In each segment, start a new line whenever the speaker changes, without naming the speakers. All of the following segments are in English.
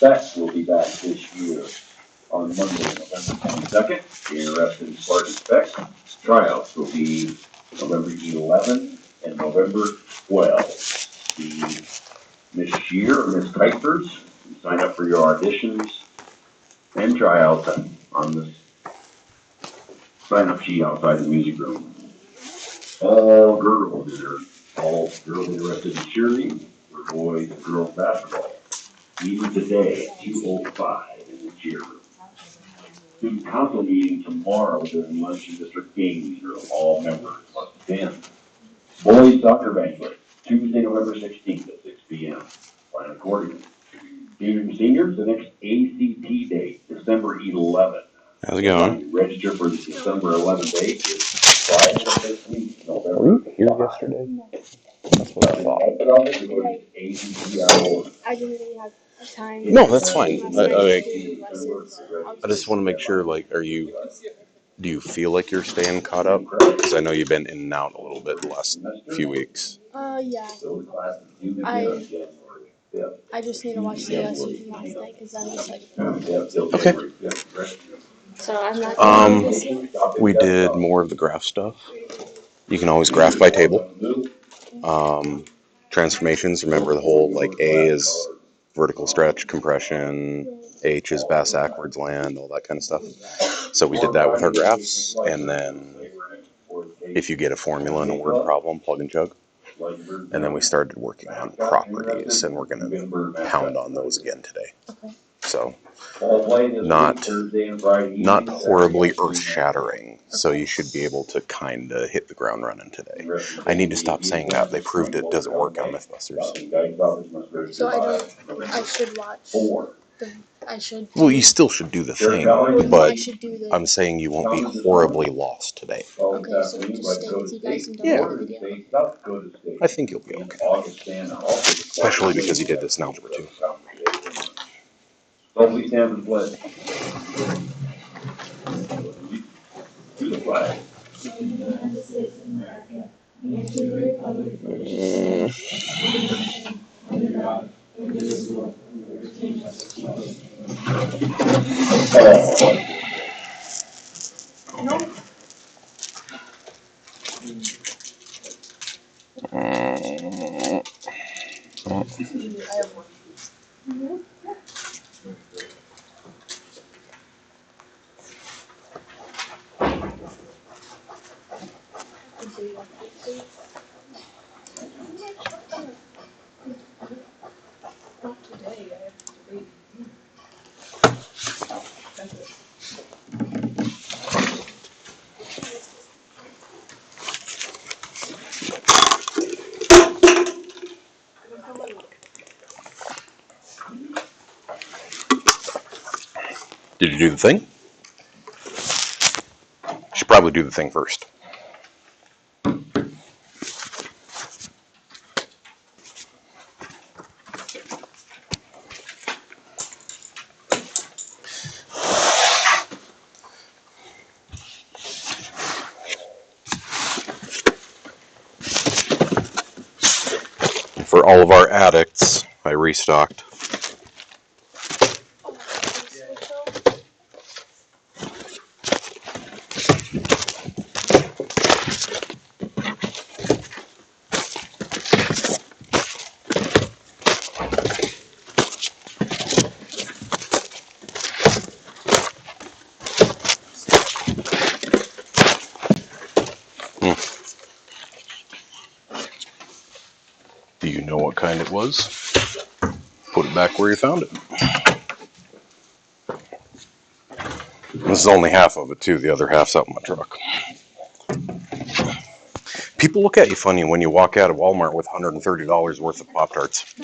Specs will be back this year on Monday, November 22nd. If you're interested in Spartan Specs, tryouts will be November 11 and November 12. The Miss Shear or Miss Kuipers, sign up for your auditions and tryouts on this sign-up sheet outside the music room. All girls interested in cheerleading, for boys and girls basketball. Meeting today at 2:05 in the cheer room. Student council meeting tomorrow during lunch in district games room. All members must attend. Boys soccer banquet, Tuesday, November 16th at 6 p.m. Plan accordingly. Juniors and seniors, the next ACT date, December 11th.
How's it going?
Register for the December 11th date is Friday this week, November.
Were you here yesterday? That's what I thought.
I didn't really have time.
No, that's fine. I just want to make sure, like, do you feel like you're staying caught up? Because I know you've been in and out a little bit the last few weeks.
Yeah. I just need to watch the season last night because I'm just like.
Okay.
So I'm not.
We did more of the graph stuff. You can always graph by table. Transformations, remember the whole, like, A is vertical stretch, compression, H is bass-backwards land, all that kind of stuff. So we did that with our graphs, and then if you get a formula in a word problem, plug and chug. And then we started working on properties, and we're going to pound on those again today.
Okay.
So not horribly earth-shattering, so you should be able to kind of hit the ground running today. I need to stop saying that. They proved it doesn't work on Mythbusters.
So I should watch.
Well, you still should do the thing, but I'm saying you won't be horribly lost today.
Okay, so just stay with you guys and don't do the video.
I think you'll be okay. Especially because you did this in Algebra 2.
So please stand and pledge. To the flag.
Did you do the thing? You should probably do the thing first. For all of our addicts, I restocked. Do you know what kind it was? Put it back where you found it. This is only half of it, too. The other half's out in my truck. People look at you funny when you walk out of Walmart with $130 worth of Pop-Tarts.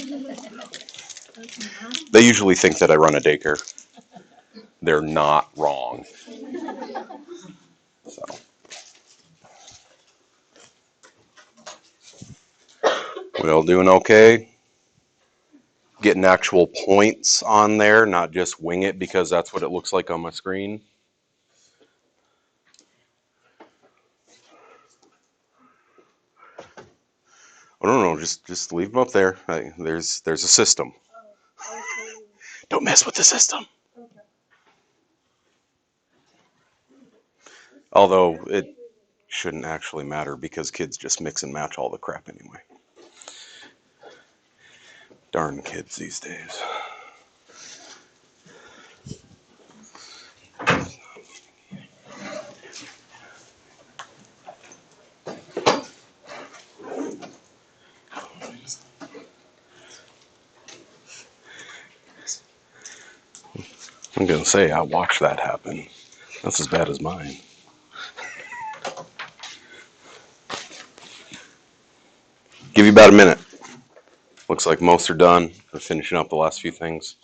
They usually think that I run a daycare. They're not wrong. So. We all doing okay? Getting actual points on there, not just wing it because that's what it looks like on my screen. I don't know, just leave them up there. There's a system. Don't mess with the system. Although it shouldn't actually matter because kids just mix and match all the crap anyway. Darn kids these days. I'm going to say, I watched that happen. That's as bad as mine. Give you about a minute. Looks like most are done. We're finishing up the last few things.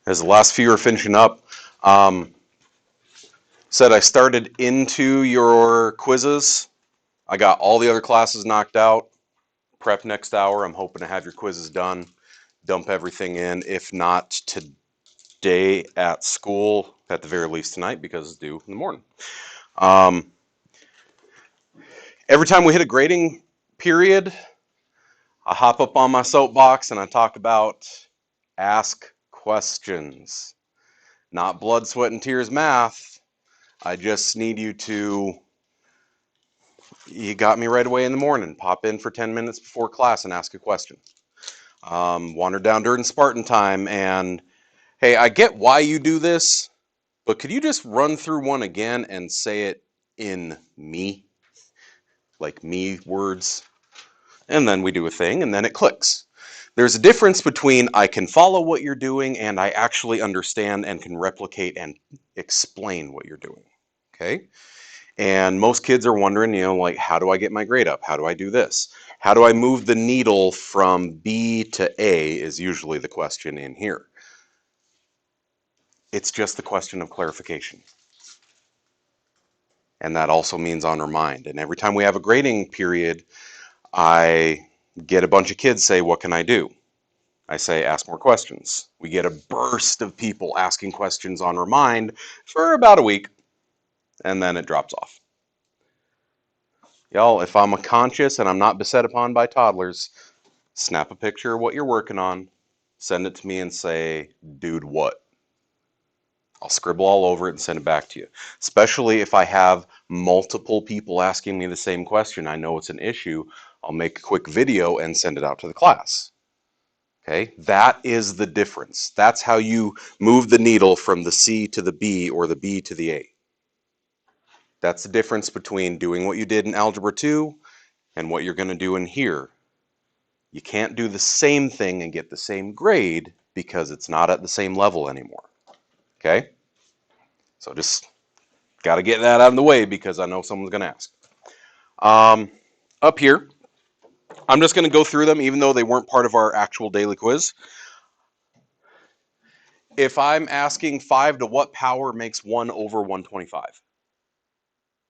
As the last few are finishing up, said I started into your quizzes. I got all the other classes knocked out. Prep next hour. I'm hoping to have your quizzes done. Dump everything in. If not today at school, at the very least tonight, because it's due in the morning. Every time we hit a grading period, I hop up on my soapbox and I talk about ask questions. Not blood, sweat, and tears math. I just need you to, you got me right away in the morning. Pop in for 10 minutes before class and ask a question. Wander down during Spartan time and, hey, I get why you do this, but could you just run through one again and say it in me? Like me words? And then we do a thing and then it clicks. There's a difference between I can follow what you're doing and I actually understand and can replicate and explain what you're doing. Okay? And most kids are wondering, like, how do I get my grade up? How do I do this? How do I move the needle from B to A is usually the question in here. It's just the question of clarification. And that also means on our mind. And every time we have a grading period, I get a bunch of kids say, what can I do? I say, ask more questions. We get a burst of people asking questions on Remind for about a week, and then it drops off. Y'all, if I'm conscious and I'm not beset upon by toddlers, snap a picture of what you're working on, send it to me and say, dude, what? I'll scribble all over it and send it back to you. Especially if I have multiple people asking me the same question, I know it's an issue, I'll make a quick video and send it out to the class. Okay, that is the difference. That's how you move the needle from the C to the B or the B to the A. That's the difference between doing what you did in Algebra 2 and what you're going to do in here. You can't do the same thing and get the same grade because it's not at the same level anymore. Okay? So just got to get that out of the way because I know someone's going to ask. Up here, I'm just going to go through them even though they weren't part of our actual daily quiz. If I'm asking 5 to what power makes 1 over 125?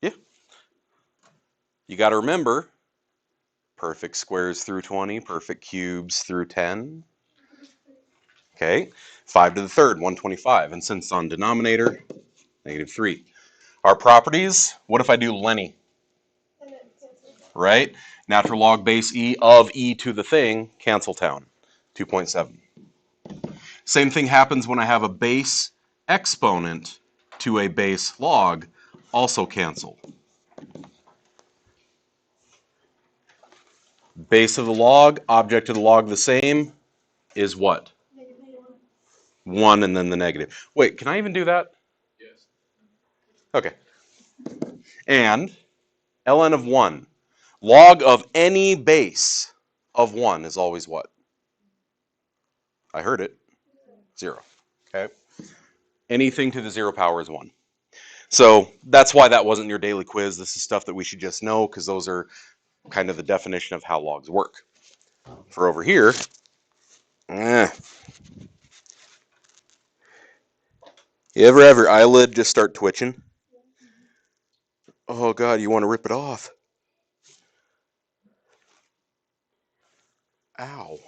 Yeah. You got to remember, perfect squares through 20, perfect cubes through 10. Okay. 5 to the third, 125. And since on denominator, -3. Our properties, what if I do Lenny? Right? Natural log base e of e to the thing, cancel town, 2.7. Same thing happens when I have a base exponent to a base log, also cancel. Base of the log, object of the log the same, is what? 1 and then the negative. Wait, can I even do that? Yes. Okay. And ln of 1. Log of any base of 1 is always what? I heard it. 0. Okay. Anything to the 0 power is 1. So that's why that wasn't your daily quiz. This is stuff that we should just know because those are kind of the definition of how logs work. For over here, you ever have your eyelid just start twitching? Oh God, you want to rip it off. Ow.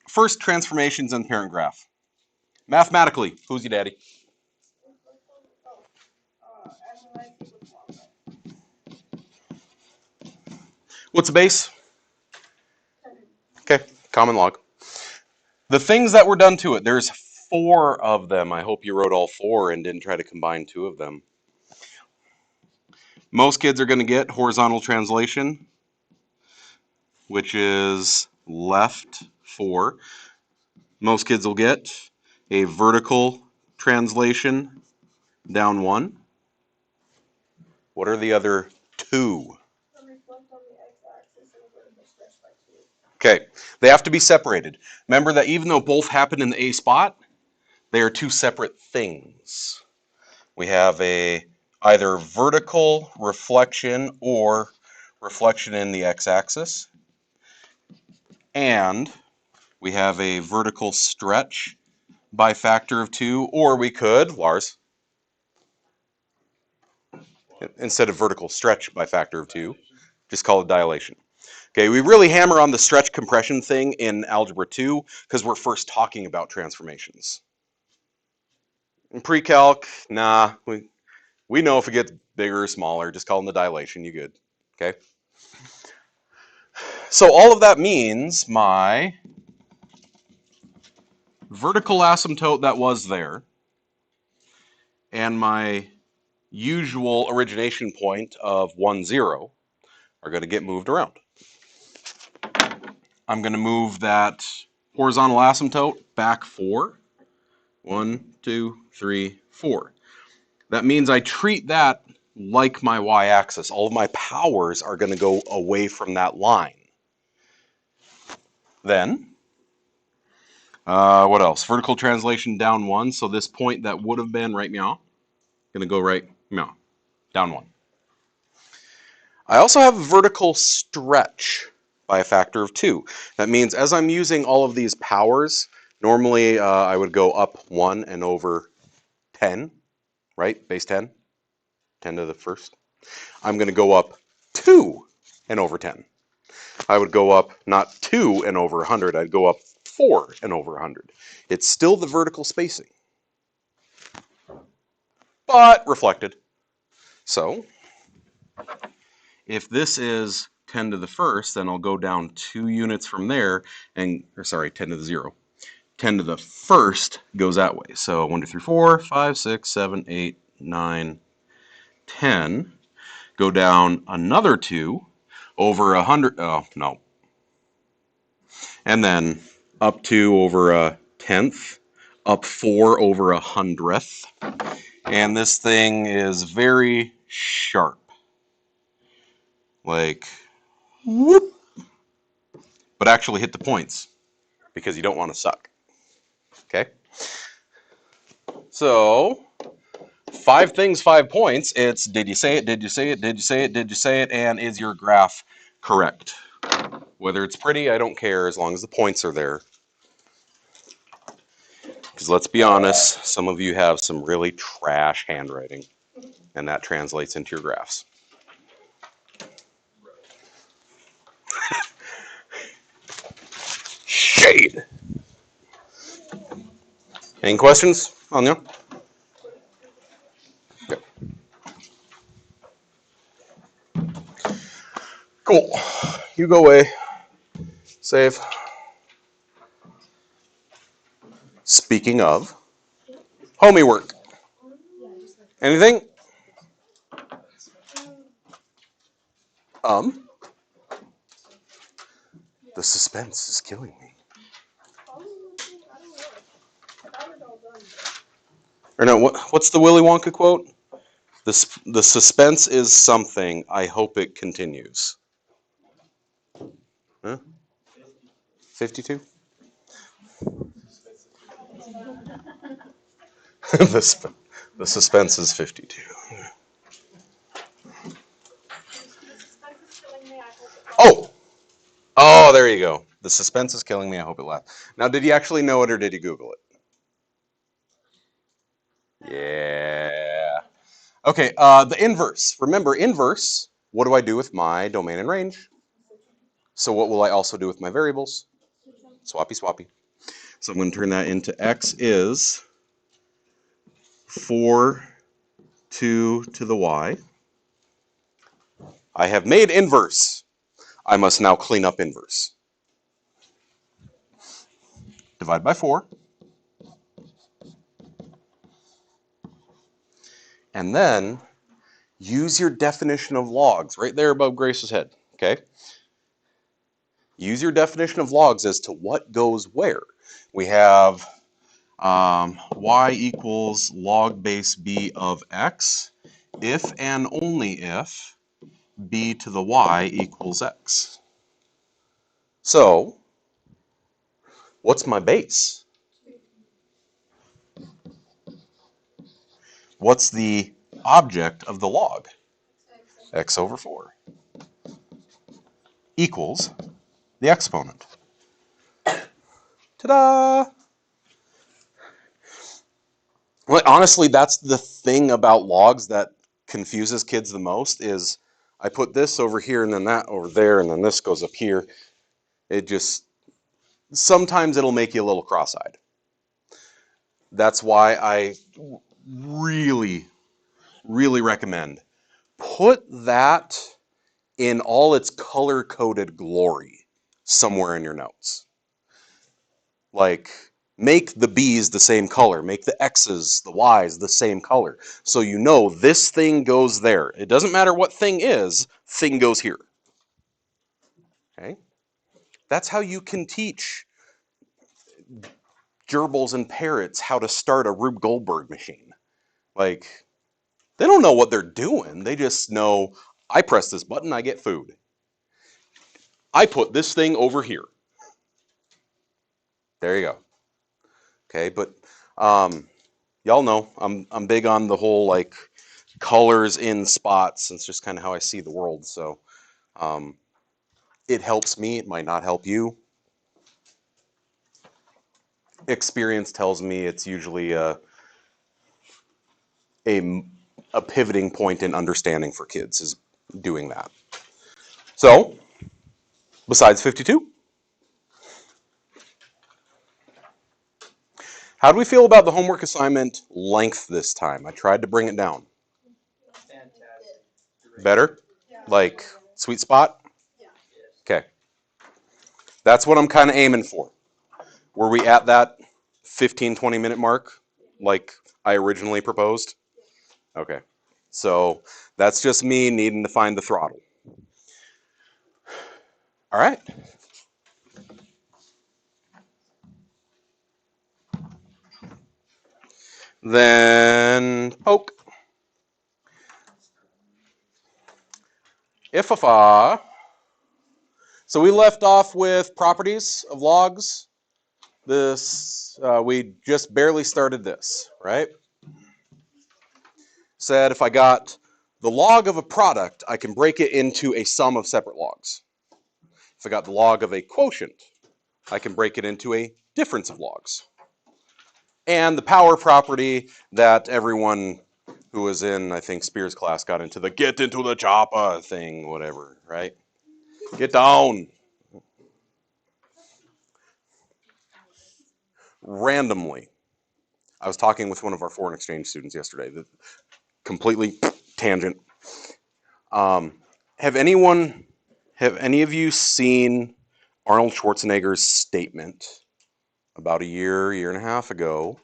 First, transformations in parent graph. Mathematically, who's your daddy? What's the base? Okay, common log. The things that were done to it, there's 4 of them. I hope you wrote all 4 and didn't try to combine 2 of them. Most kids are going to get horizontal translation, which is left 4. Most kids will get a vertical translation, down 1. What are the other 2? Okay, they have to be separated. Remember that even though both happen in the A spot, they are 2 separate things. We have a either vertical reflection or reflection in the x-axis, and we have a vertical stretch by factor of 2, or we could, Lars, instead of vertical stretch by factor of 2, just call it dilation. Okay, we really hammer on the stretch compression thing in Algebra 2 because we're first talking about transformations. In PreCalc, nah, we know if it gets bigger or smaller, just call them the dilation, you good, okay? So all of that means my vertical asymptote that was there and my usual origination point of 1, 0 are going to get moved around. I'm going to move that horizontal asymptote back 4. 1, 2, 3, 4. That means I treat that like my y-axis. All of my powers are going to go away from that line. Then, what else? Vertical translation down 1. So this point that would have been right meow, going to go right meow, down 1. I also have vertical stretch by a factor of 2. That means as I'm using all of these powers, normally I would go up 1 and over 10, right? Base 10, 10 to the first. I'm going to go up 2 and over 10. I would go up not 2 and over 100, I'd go up 4 and over 100. It's still the vertical spacing, but reflected. So if this is 10 to the first, then I'll go down 2 units from there, and, or sorry, 10 to the 0. 10 to the first goes that way. So 1, 2, 3, 4, 5, 6, 7, 8, 9, 10. Go down another 2 over 100. Oh, no. And then up 2 over a 10th, up 4 over a 100th. And this thing is very sharp. Like, whoop. But actually hit the points because you don't want to suck. Okay? So, 5 things, 5 points. It's did you say it, did you say it, did you say it, did you say it, and is your graph correct? Whether it's pretty, I don't care as long as the points are there. Because let's be honest, some of you have some really trash handwriting, and that translates into your graphs. Shade. Any questions on you? Okay. Cool. You go away. Save. Speaking of, homework. Anything? The suspense is killing me. Or no, what's the Willy Wonka quote? The suspense is something. I hope it continues. Huh? 52? The suspense is 52. Oh! Oh, there you go. The suspense is killing me. I hope it lasts. Now, did you actually know it or did you Google it? Yeah. Okay, the inverse. Remember, inverse, what do I do with my domain and range? So what will I also do with my variables? Swappy, swappy. So I'm going to turn that into x is 4, 2 to the y. I have made inverse. I must now clean up inverse. Divide by 4. And then use your definition of logs right there above Grace's head. Okay? Use your definition of logs as to what goes where. We have y equals log base b of x if and only if b to the y equals x. So, what's my base? What's the object of the log? X over 4 equals the exponent. Ta-da! Well, honestly, that's the thing about logs that confuses kids the most is I put this over here and then that over there and then this goes up here. It just, sometimes it'll make you a little cross-eyed. That's why I really, really recommend put that in all its color-coded glory somewhere in your notes. Like, make the B's the same color, make the X's, the Y's the same color, so you know this thing goes there. It doesn't matter what thing is, thing goes here. Okay? That's how you can teach gerbils and parrots how to start a Rube Goldberg machine. Like, they don't know what they're doing. They just know, I press this button, I get food. I put this thing over here. There you go. Okay, but y'all know I'm big on the whole like colors in spots. It's just kind of how I see the world. So it helps me. It might not help you. Experience tells me it's usually a pivoting point in understanding for kids is doing that. So besides 52, how do we feel about the homework assignment length this time? I tried to bring it down. Better? Like sweet spot? Okay. That's what I'm kind of aiming for. Were we at that 15, 20-minute mark like I originally proposed? Okay. So that's just me needing to find the throttle. All right. Then poke. If so we left off with properties of logs. This we just barely started this, right? Said if I got the log of a product, I can break it into a sum of separate logs. If I got the log of a quotient, I can break it into a difference of logs. And the power property that everyone who was in, I think, Spears' class got into the get into the chopper thing, whatever, right? Get down. Randomly, I was talking with one of our foreign exchange students yesterday, completely tangent. Have any of you seen Arnold Schwarzenegger's statement about a year and a half ago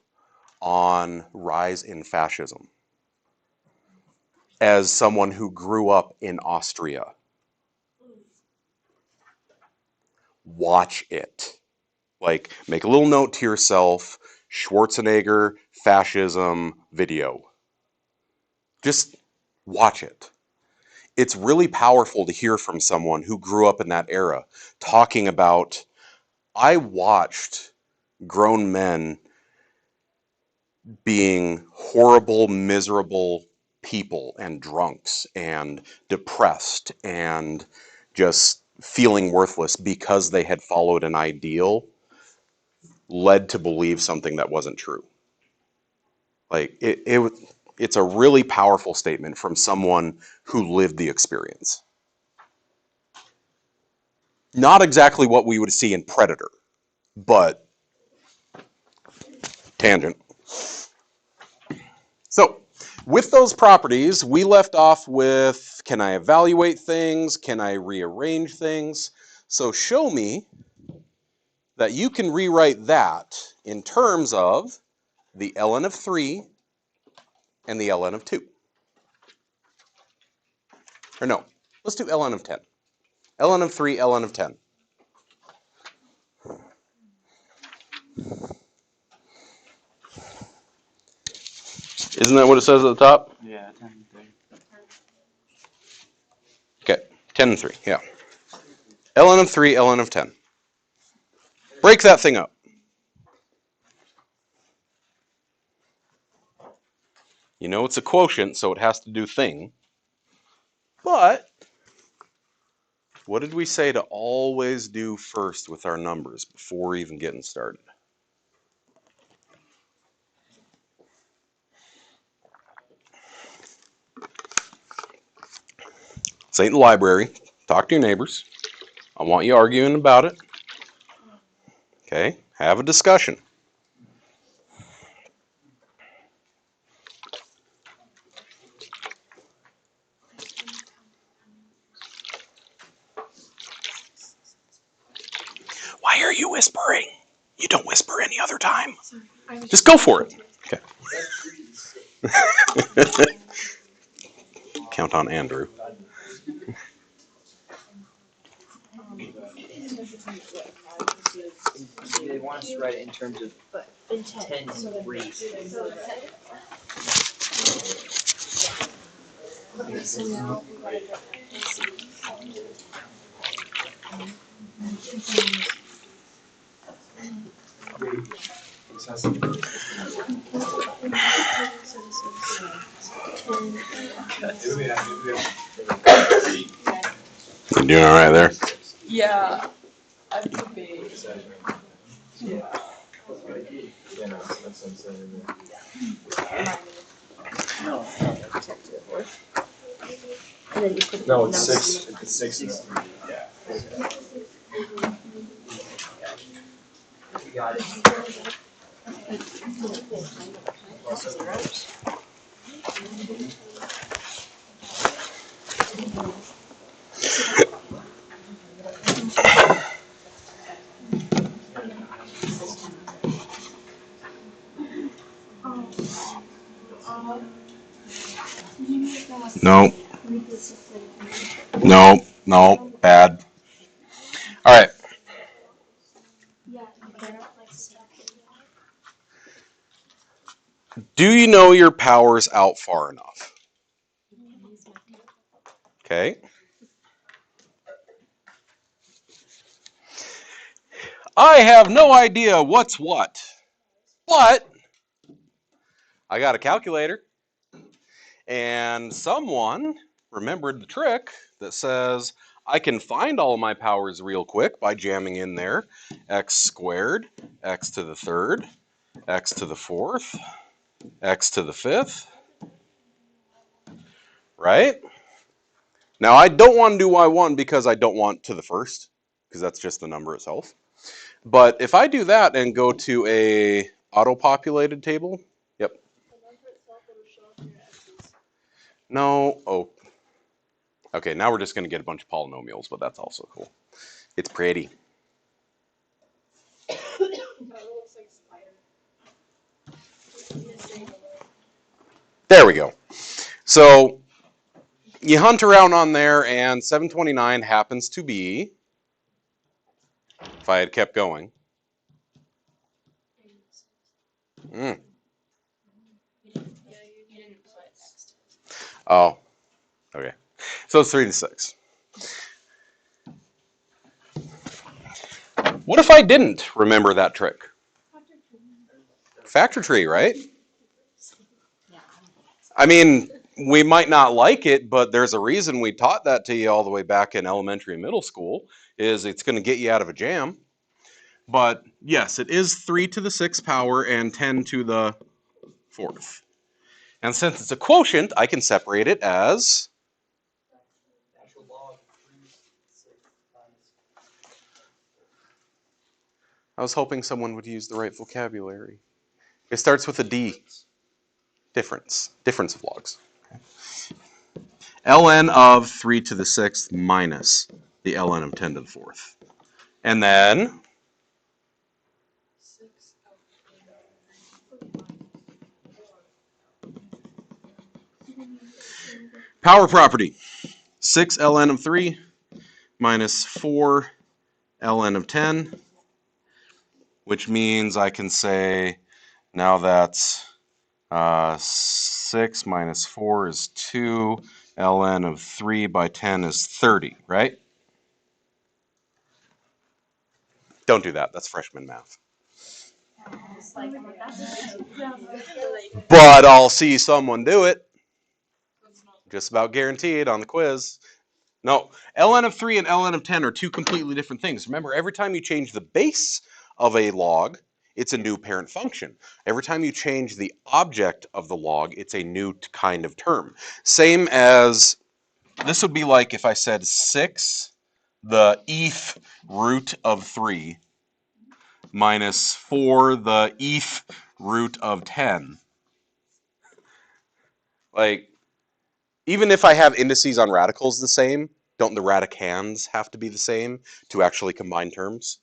on rise in fascism? As someone who grew up in Austria, watch it. Like, make a little note to yourself, Schwarzenegger fascism video. Just watch it. It's really powerful to hear from someone who grew up in that era talking about, I watched grown men being horrible, miserable people and drunks and depressed and just feeling worthless because they had followed an ideal led to believe something that wasn't true. Like it's a really powerful statement from someone who lived the experience. Not exactly what we would see in Predator, but tangent. So, with those properties, we left off with, can I evaluate things? Can I rearrange things? So show me that you can rewrite that in terms of the ln of 3 and the ln of 2. Or no, let's do ln of 10. ln of 3, ln of 10. Isn't that what it says at the top?
Yeah, 10 and 3.
Okay, 10 and 3, yeah. ln of 3, ln of 10. Break that thing up. You know it's a quotient, so it has to do thing. But what did we say to always do first with our numbers before even getting started? This ain't the library. Talk to your neighbors. I want you arguing about it. Okay, have a discussion. Why are you whispering? You don't whisper any other time. Just go for it. Okay. Count on Andrew.
They want us to write it in terms of 10 and 3.
So now
You doing all right there?
Yeah, I could be. Yeah.
and then you put
No,
the
it's
numbers
6.
in the
It's 6 and 3. Yeah.
You got it.
No. No. No. Bad. All right. Do you know your powers out far enough? Okay. I have no idea what's what, but I got a calculator, and someone remembered the trick that says I can find all of my powers real quick by jamming in there x squared, x to the third, x to the fourth, x to the fifth, right? Now I don't want to do y1 because I don't want to the first, because that's just the number itself. But if I do that and go to a auto-populated table, yep. No, oh. Okay, now we're just going to get a bunch of polynomials, but that's also cool. It's pretty. There we go. So you hunt around on there, and 729 happens to be, if I had kept going. Oh, okay. So it's 3 to 6. What if I didn't remember that trick? Factor tree, right? I mean, we might not like it, but there's a reason we taught that to you all the way back in elementary and middle school, is it's going to get you out of a jam. But yes, it is 3 to the 6th power and 10 to the 4th. And since it's a quotient, I can separate it as... I was hoping someone would use the right vocabulary. It starts with a D. Difference of logs. ln of 3 to the 6th minus the ln of 10 to the 4th. And then power property. 6 ln of 3 minus 4 ln of 10, which means I can say now that's 6 minus 4 is 2, ln of 3 by 10 is 30, right? Don't do that. That's freshman math. But I'll see someone do it. Just about guaranteed on the quiz. No, ln of 3 and ln of 10 are two completely different things. Remember, every time you change the base of a log, it's a new parent function. Every time you change the object of the log, it's a new kind of term. Same as, this would be like if I said 6, the eth root of 3, minus 4, the eth root of 10. Like, even if I have indices on radicals the same, don't the radicands have to be the same to actually combine terms?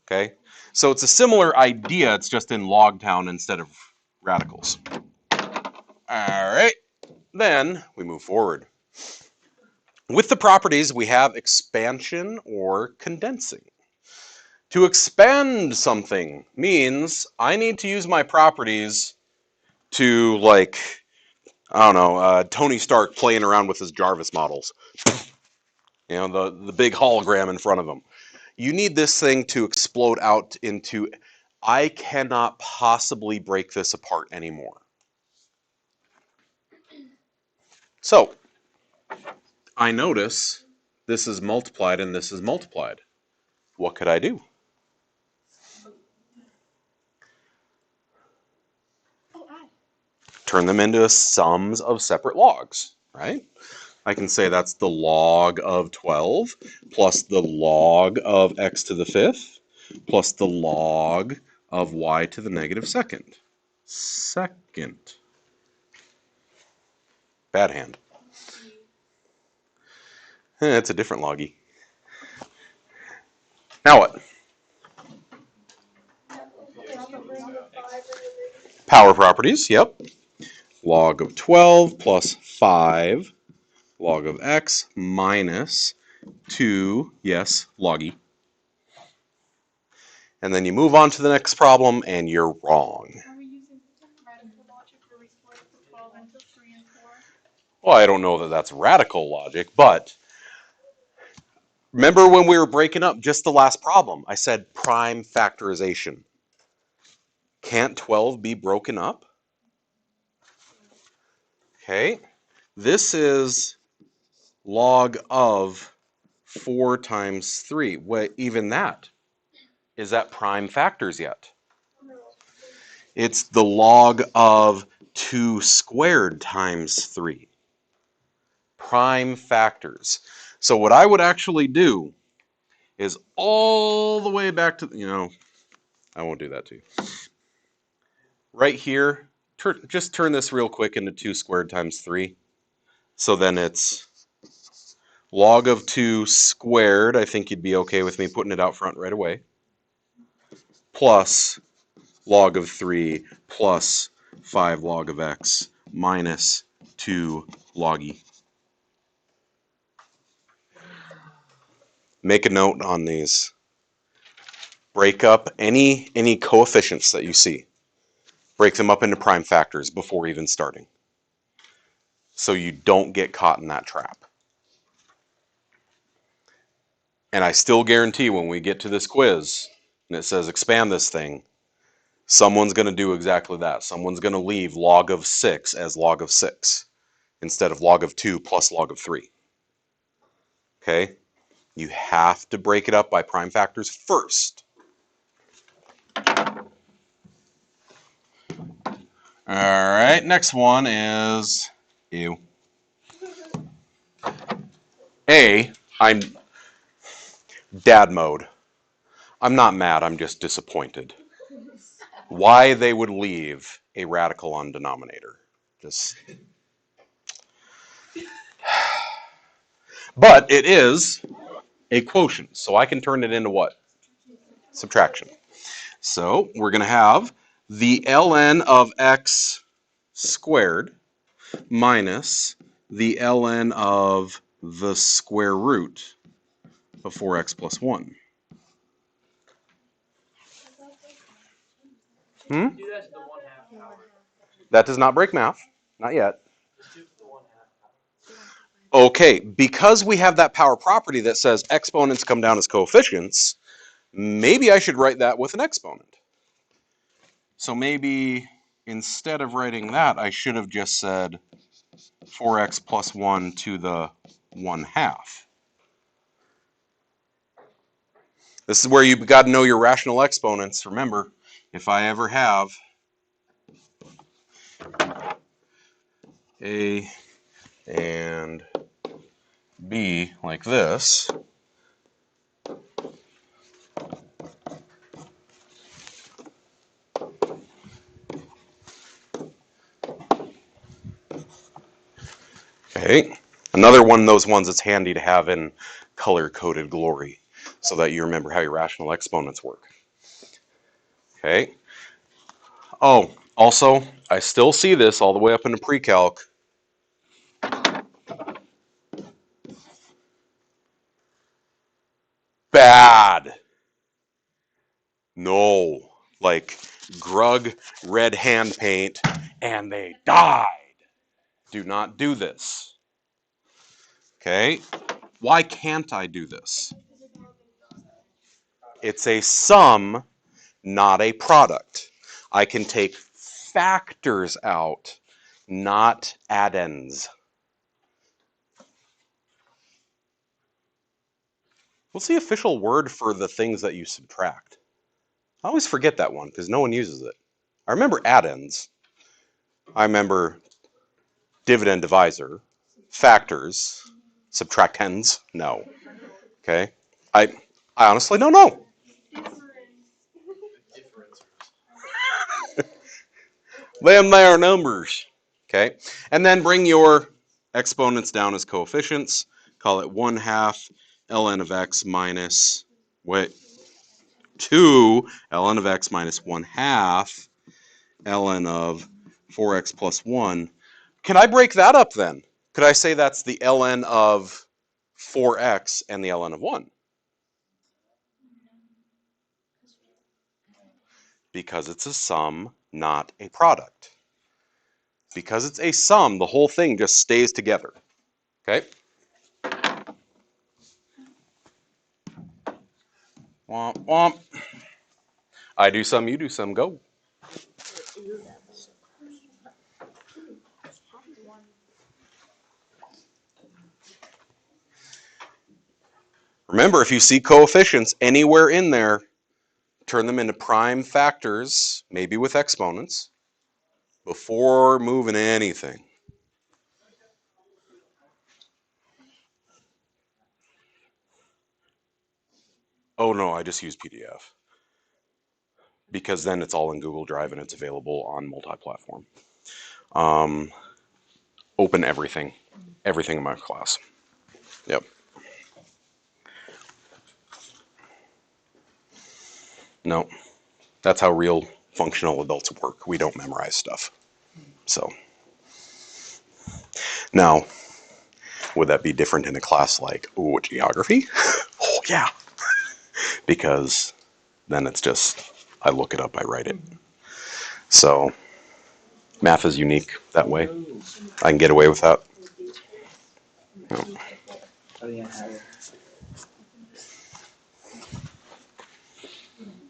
Okay, so it's a similar idea, it's just in Logtown instead of radicals. All right, then we move forward. With the properties, we have expansion or condensing. To expand something means I need to use my properties to, like, I don't know, Tony Stark playing around with his Jarvis models. You know, the big hologram in front of him. You need this thing to explode out into, I cannot possibly break this apart anymore. So, I notice this is multiplied and this is multiplied. What could I do? Turn them into sums of separate logs, right? I can say that's the log of 12 plus the log of x to the 5th plus the log of y to the negative second. Bad hand. It's a different loggy. Now what? Power properties, yep. Log of 12 plus 5 log of x minus 2, yes, loggy. And then you move on to the next problem and you're wrong.
Are we using radical logic where we split the 12 into 3 and 4?
Well, I don't know that that's radical logic, but remember when we were breaking up just the last problem, I said prime factorization. Can't 12 be broken up? Okay, this is log of 4 times 3. What, even that? Is that prime factors yet? It's the log of 2 squared times 3. Prime factors. So what I would actually do is all the way back to, I won't do that to you. Right here, just turn this real quick into 2 squared times 3. So then it's log of 2 squared, I think you'd be okay with me putting it out front right away, plus log of 3 plus 5 log of x minus 2 log e. Make a note on these. Break up any coefficients that you see. Break them up into prime factors before even starting, so you don't get caught in that trap. And I still guarantee when we get to this quiz and it says expand this thing, someone's going to do exactly that. Someone's going to leave log of 6 as log of 6 instead of log of 2 plus log of 3. Okay? You have to break it up by prime factors first. All right, next one is you. I'm dad mode. I'm not mad, I'm just disappointed. why they would leave a radical on denominator. Just, but it is a quotient, so I can turn it into what? Subtraction. So we're going to have the ln of x squared minus the ln of the square root of 4x plus 1. Hmm?
Do that to the 1/2 power.
That does not break math. Not yet.
Just do it to the 1/2 power.
Okay, because we have that power property that says exponents come down as coefficients, maybe I should write that with an exponent. So maybe instead of writing that, I should have just said 4x plus 1 to the 1/2. This is where you've got to know your rational exponents. Remember, if I ever have A and B like this, okay, another one of those ones that's handy to have in color-coded glory so that you remember how your rational exponents work. Okay. Oh, also, I still see this all the way up into PreCalc. Bad. No. Like Grug red hand paint and they died. Do not do this. Okay? Why can't I do this? It's a sum, not a product. I can take factors out, not addends. What's the official word for the things that you subtract? I always forget that one because no one uses it. I remember addends. I remember dividend divisor, factors, subtractends. No. Okay. I honestly don't know. Them there numbers. Okay. And then bring your exponents down as coefficients. Call it 1/2 ln of x minus, wait, 2 ln of x minus 1/2 ln of 4x plus 1. Can I break that up then? Could I say that's the ln of 4x and the ln of 1? Because it's a sum, not a product. Because it's a sum, the whole thing just stays together. Okay? Womp womp. I do some, you do some, go. Remember, if you see coefficients anywhere in there, turn them into prime factors, maybe with exponents, before moving anything. Oh no, I just use PDF. Because then it's all in Google Drive and it's available on multi-platform. Open everything in my class. Yep. No, that's how real functional adults work. We don't memorize stuff. So now, would that be different in a class like, ooh, geography? Oh yeah, because then it's just, I look it up, I write it. So math is unique that way. I can get away with that. No.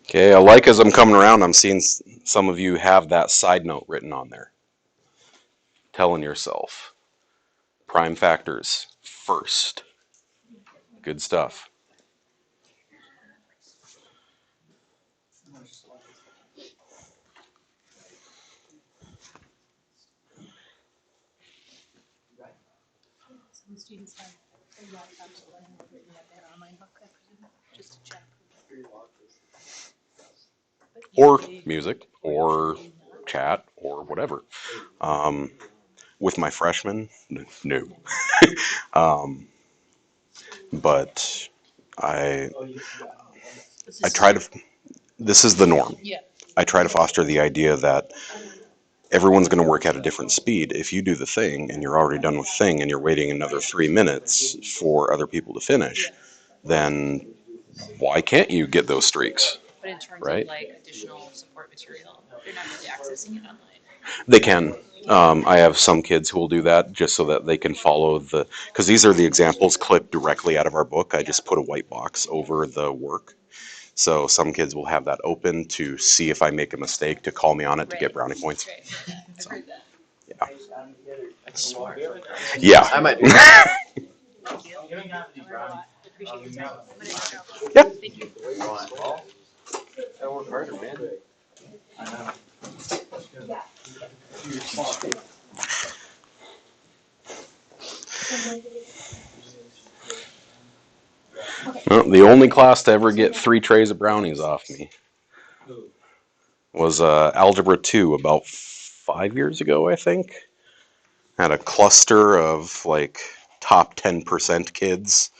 Okay, I like as I'm coming around, I'm seeing some of you have that side note written on there. Telling yourself, prime factors first. Good stuff.
Some students have their laptops open and written at that online book, I presume, just to check.
or music, or chat, or whatever. With my freshmen, no. But I try to. This is the norm. I try to foster the idea that everyone's going to work at a different speed. If you do the thing and you're already done with the thing and you're waiting another 3 minutes for other people to finish, then why can't you get those streaks?
But in terms
Right?
of like additional support material, they're not really accessing it online.
They can. I have some kids who will do that just so that they can follow the, because these are the examples clipped directly out of our book. I just put a white box over the work. So some kids will have that open to see if I make a mistake to call me on it to get brownie points.
Right. I've heard that.
Yeah.
That's smart.
Yeah.
I might do that.
Thank you. I learned a lot. Appreciate your time. I'm gonna head out.
Yeah.
Thank you.
I work harder, man.
Well, the only class to ever get 3 trays of brownies off me was Algebra 2 about 5 years ago, I think. Had a cluster of like top 10% kids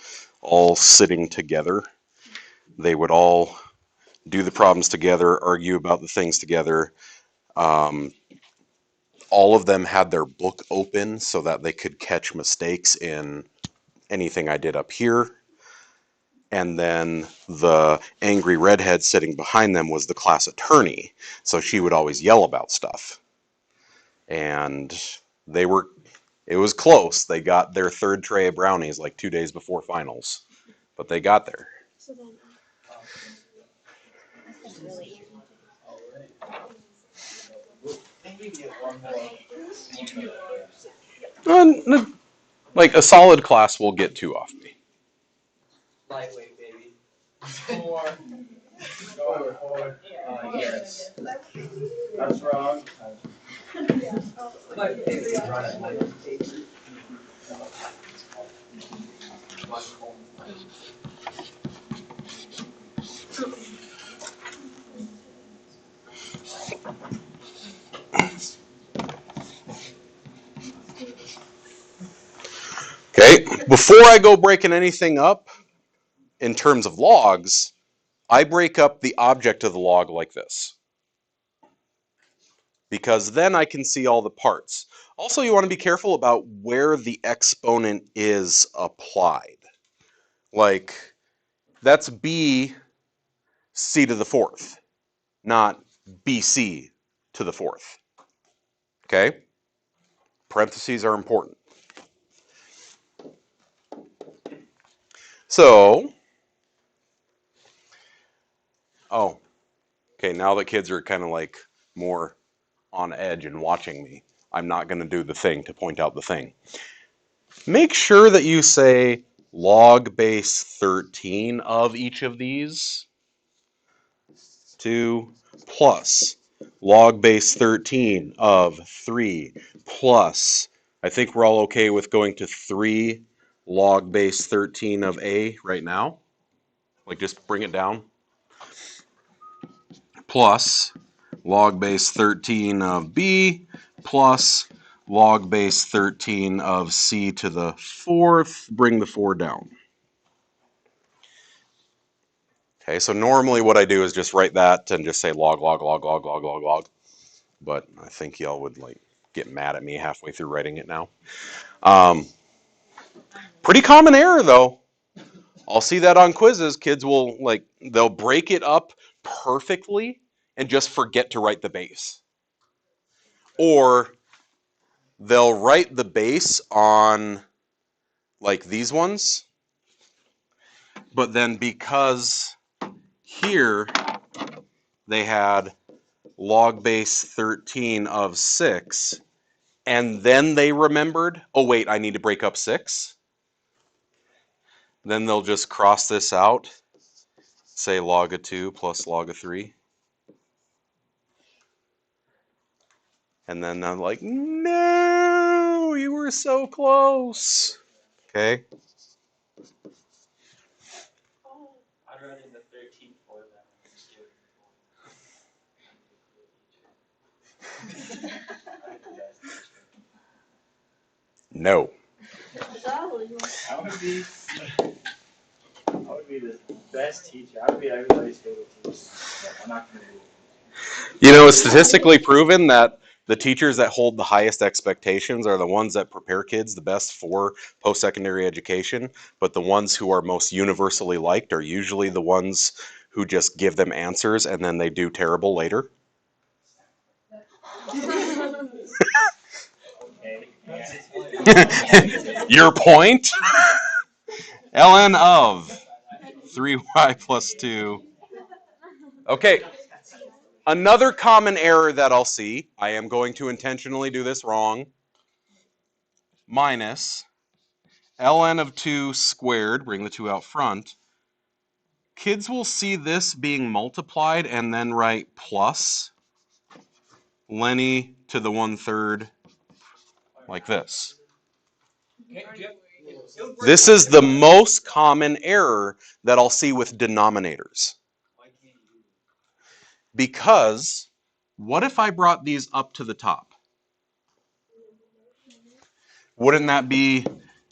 all sitting together. They would all do the problems together, argue about the things together. Um, all of them had their book open so that they could catch mistakes in anything I did up here. And then the angry redhead sitting behind them was the class attorney. So she would always yell about stuff. And it was close. They got their 3rd tray of brownies like 2 days before finals. But they got there. Like a solid class will get 2 off me.
Lightweight, baby. 4. Yes. That's wrong.
Okay, before I go breaking anything up in terms of logs, I break up the object of the log like this. Because then I can see all the parts. Also, you want to be careful about where the exponent is applied. Like, that's b c to the 4th, not bc to the 4th. Okay? Parentheses are important. So, okay, now the kids are kind of like more on edge and watching me. I'm not going to do the thing to point out the thing. Make sure that you say log base 13 of each of these. 2 plus log base 13 of 3 plus, I think we're all okay with going to 3 log base 13 of A right now. Like just bring it down. Plus log base 13 of B plus log base 13 of C to the 4th. Bring the 4 down. Okay, so normally what I do is just write that and just say log, log, log, log, log, log, log. But I think y'all would like get mad at me halfway through writing it now. Pretty common error though. I'll see that on quizzes. Kids will they'll break it up perfectly and just forget to write the base. Or they'll write the base on like these ones, but then because here they had log base 13 of 6, and then they remembered, oh wait, I need to break up 6. Then they'll just cross this out, say log of 2 plus log of 3. And then I'm like, no, you were so close. Okay.
I'd run into 13 for that.
No.
I would be the best teacher. I would be everybody's favorite teacher. I'm not gonna do it.
You know, it's statistically proven that the teachers that hold the highest expectations are the ones that prepare kids the best for post-secondary education, but the ones who are most universally liked are usually the ones who just give them answers and then they do terrible later.
Okay. Yeah.
Your point? ln of 3y plus 2. Okay. Another common error that I'll see, I am going to intentionally do this wrong, minus ln of 2 squared, bring the 2 out front. Kids will see this being multiplied and then write plus Lenny to the 1/3 like this. This is the most common error that I'll see with denominators. Because what if I brought these up to the top? Wouldn't that be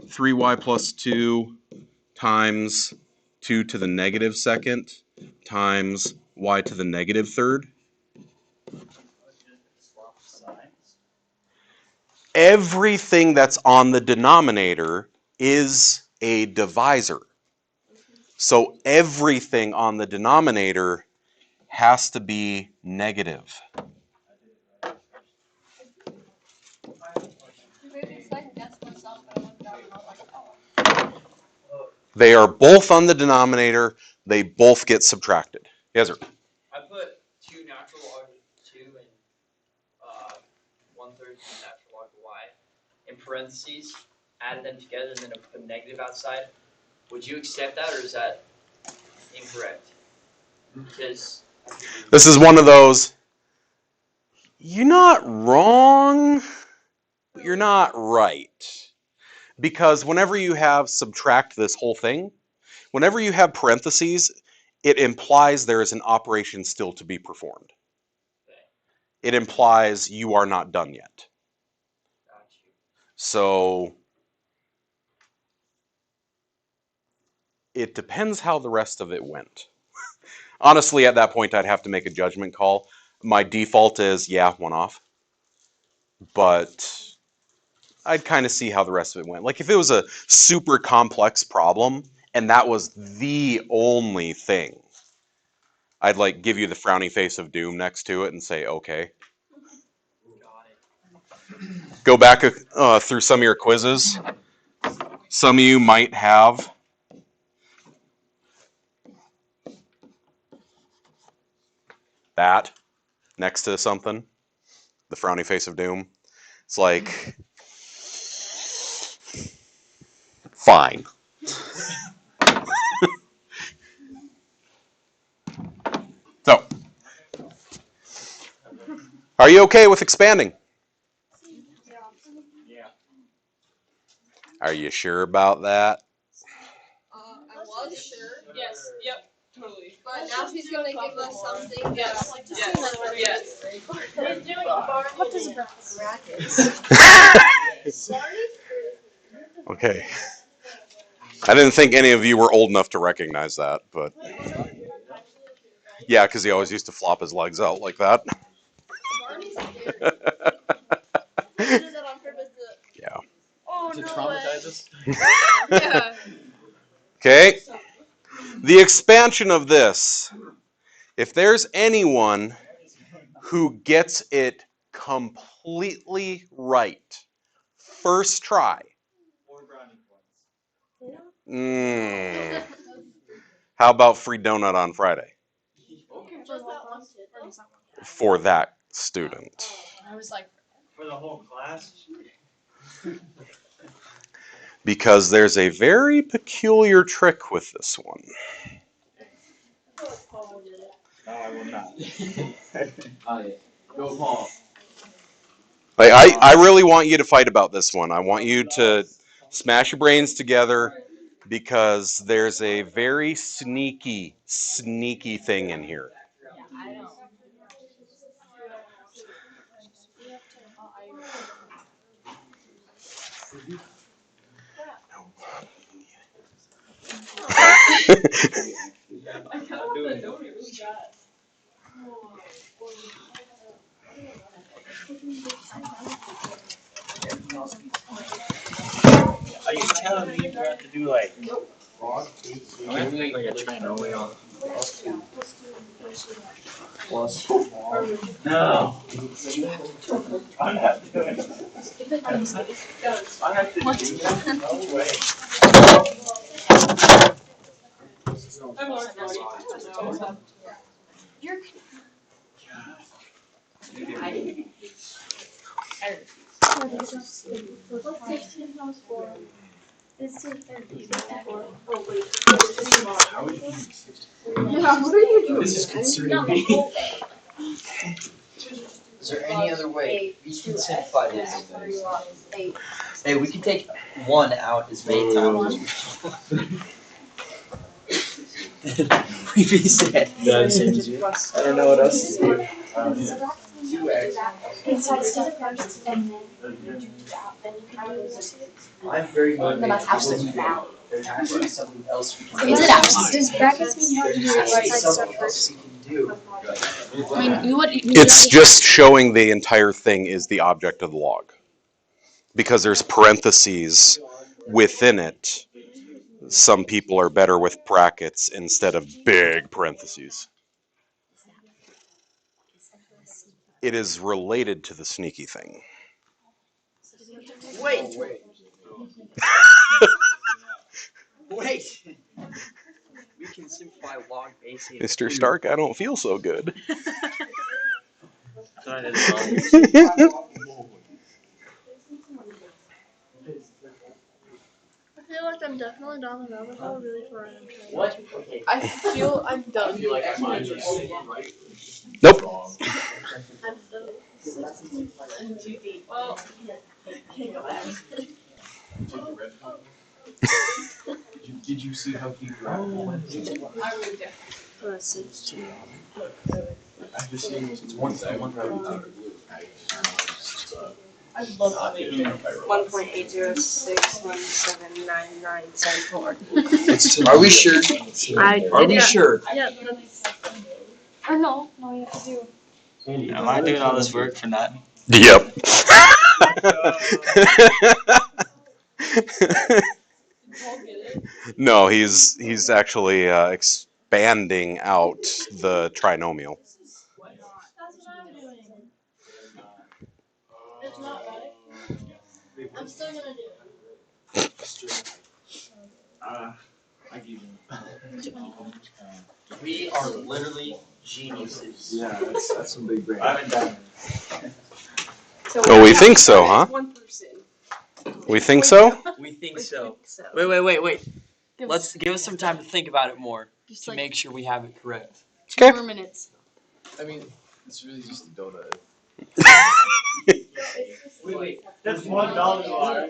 3y plus 2 times 2 to the negative second times y to the negative third? Everything that's on the denominator is a divisor. So everything on the denominator has to be negative. They are both on the denominator. They both get subtracted. Yes, sir.
I put 2 natural log of 2 and 1/3 natural log of y in parentheses, added them together, and then I put negative outside. Would you accept that, or is that incorrect? Because
This is one of those, you're not wrong, but you're not right. Because whenever you have subtract this whole thing, whenever you have parentheses, it implies there is an operation still to be performed. It implies you are not done yet. So it depends how the rest of it went. Honestly, at that point, I'd have to make a judgment call. My default is, yeah, one off. But I'd kind of see how the rest of it went. Like if it was a super complex problem and that was the only thing, I'd like give you the frowny face of doom next to it and say, okay. Go back through some of your quizzes. Some of you might have that next to something, the frowny face of doom. It's like, fine. So, are you okay with expanding?
Yeah.
Are you sure about that?
I was sure. Yes. Yep. Totally.
But now she's gonna give us something
Yes.
that's
Yes.
What does
Okay. I didn't think any of you were old enough to recognize that, but yeah, because he always used to flop his legs out like that. Yeah.
Oh
To
no
traumatize us?
Yeah.
Okay. The expansion of this. If there's anyone who gets it completely right, first try. How about free donut on Friday? For that student.
I was like,
For the whole class?
Because there's a very peculiar trick with this one.
No, I will not. Go Paul.
Like, I really want you to fight about this one. I want you to smash your brains together because there's a very sneaky thing in here.
I kind of want that donut really bad.
Are you telling me we have to do like a trinomial plus? No. I'm not doing it. I have to do that. No way.
I'm already.
This is concerning me.
Is there any other way we can simplify this? Hey, we can take 1 out as many times as we said.
Yeah, the same as you. I don't know what else to do.
I'm very motivated. There's actually something else we can do.
Is it actually? Does brackets mean you have to do
There's
it right
actually
side
something
stuff
else
first?
we can do.
I mean, you would.
It's just showing the entire thing is the object of the log. Because there's parentheses within it, some people are better with brackets instead of big parentheses. It is related to the sneaky thing.
Wait. Wait. We can simplify log base 8.
Mr. Stark, I don't feel so good.
I feel like I'm definitely down the rabbit hole really far in.
What? Okay.
I feel I'm done.
Nope.
I'm so.
Well,
Did you see how he went?
I would definitely.
I've just seen it one time.
I love that.
1.806179974.
Are we sure? Are we
Yeah.
sure?
Yeah, that's.
Or no, you have to do.
Am I doing all this work for nothing?
Yep. No, he's actually expanding out the trinomial.
That's what I'm doing. It's not right. I'm still gonna do it.
I give you.
We are literally geniuses.
Yeah, that's some big brain.
I haven't done it.
Oh, we think so, huh?
1%.
We think so?
We think so. Wait. Let's give us some time to think about it more
Just
to
like
make sure we have it correct.
2 more minutes.
I mean, it's really just a donut.
Wait. That's $1. Are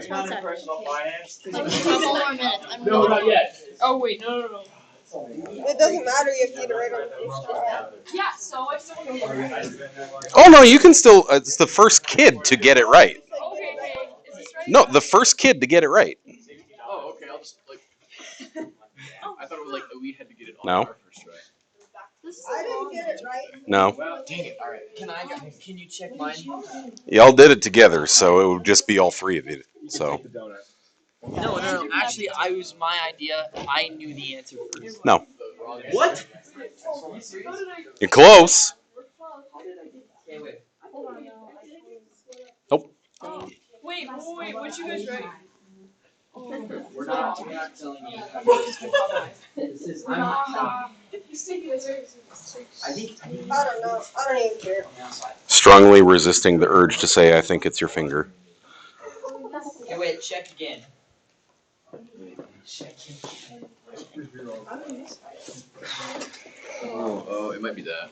you not in personal finance?
Like a couple more minutes. I'm
No, not yet.
Oh wait, no.
It doesn't matter if you get it right on the first try.
Yeah, so I still want to.
Oh no, you can still. It's the first kid to get it right.
Okay. Is this right?
No, the first kid to get it right.
Oh, okay. I'll just like. I thought it was like we had to get it on
No.
our first try.
I didn't get it right.
No,
Dang it! All right.
Can you check mine?
y'all did it together, so it would just be all three of you. So
The donut.
No. Actually, I was my idea. I knew the answer first.
no,
What?
you're close.
Okay, wait.
Nope.
Wait, what you guys write?
We're not telling you. This is. I think.
I don't know. I don't even care.
Strongly resisting the urge to say, I think it's your finger.
Okay, wait. Check again.
Oh, it might be that.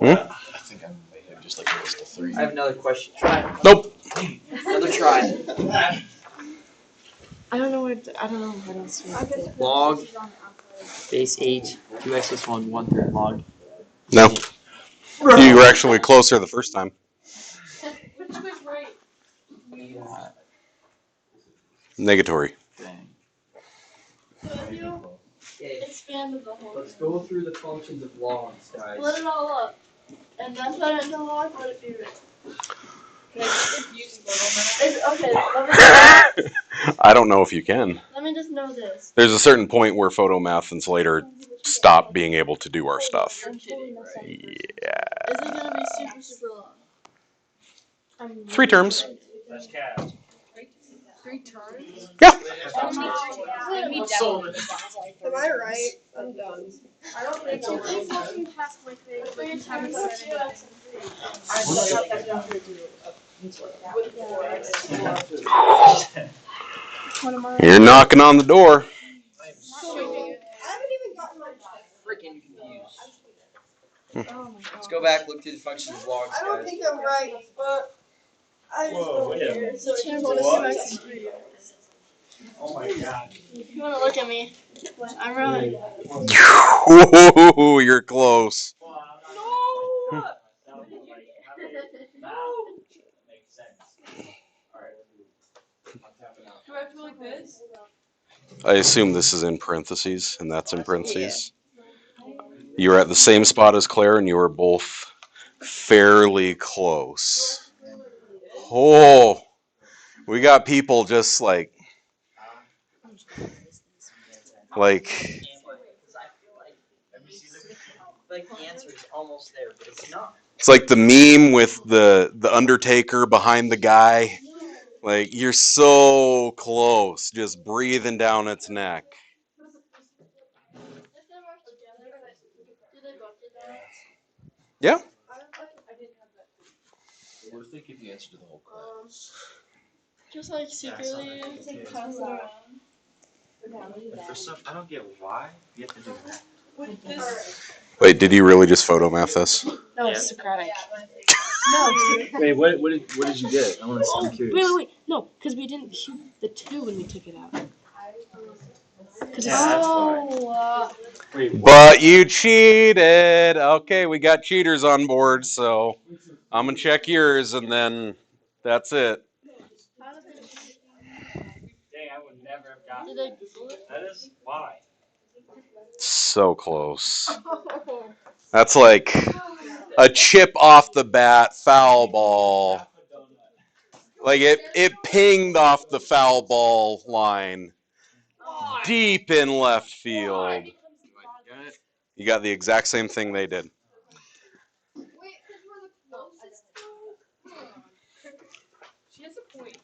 Hmm?
I think I may have just like missed a 3.
I have another question. Try.
Nope.
Another try.
I don't know what else to do.
Log base 8 2x plus 1 1/3 log.
No. You were actually closer the first time. Negatory.
Dang.
Expand the whole.
Let's go through the functions of logs, guys.
Split it all up. And that's what into log, let it be written. Can I just use okay,
I don't know if you can.
let me just know this.
There's a certain point where photomath and later stop being able to do our stuff.
I'm kidding, right?
Yeah.
Is it gonna be super, super long?
3 terms.
That's cat.
3 turns?
Yeah.
Am I right? I'm done. I don't think
It's only fucking past my thing, but you haven't said anything.
You're knocking on the door.
I haven't even gotten my
Freaking confused.
Oh my god.
Let's go back, look through the functions of logs,
I don't
guys.
think I'm right, but I just
Whoa, wait a minute.
weird. So you
What? Oh my god.
If you wanna look at me, I'm right.
Ooh, you're close.
No! Makes sense. Alright. I'm tapping out.
Do I have to like this?
I assume this is in parentheses, and that's in parentheses. You were at the same spot as Claire, and you were both fairly close. Oh, we got people just like
Like the answer is almost there, but it's not.
it's like the meme with the Undertaker behind the guy. Like, you're so close, just breathing down its neck. Yeah.
What if they give the answer to the whole class?
Just like secretly pass it around.
For some, I don't get why you have to do that.
With this.
Wait, did you really just photomath this?
No, it's Socratic.
Wait, what did you get? I'm curious.
Wait. No, because we didn't shoot the 2 when we took it out.
Wait, what?
But you cheated. Okay, we got cheaters on board, so I'm gonna check yours, and then that's it.
Dang, I would never have gotten
Did I Google it?
that. Is why.
So close. That's like a chip off the bat foul ball. Like it pinged off the foul ball line deep in left field. You got the exact same thing they did.
She has a point.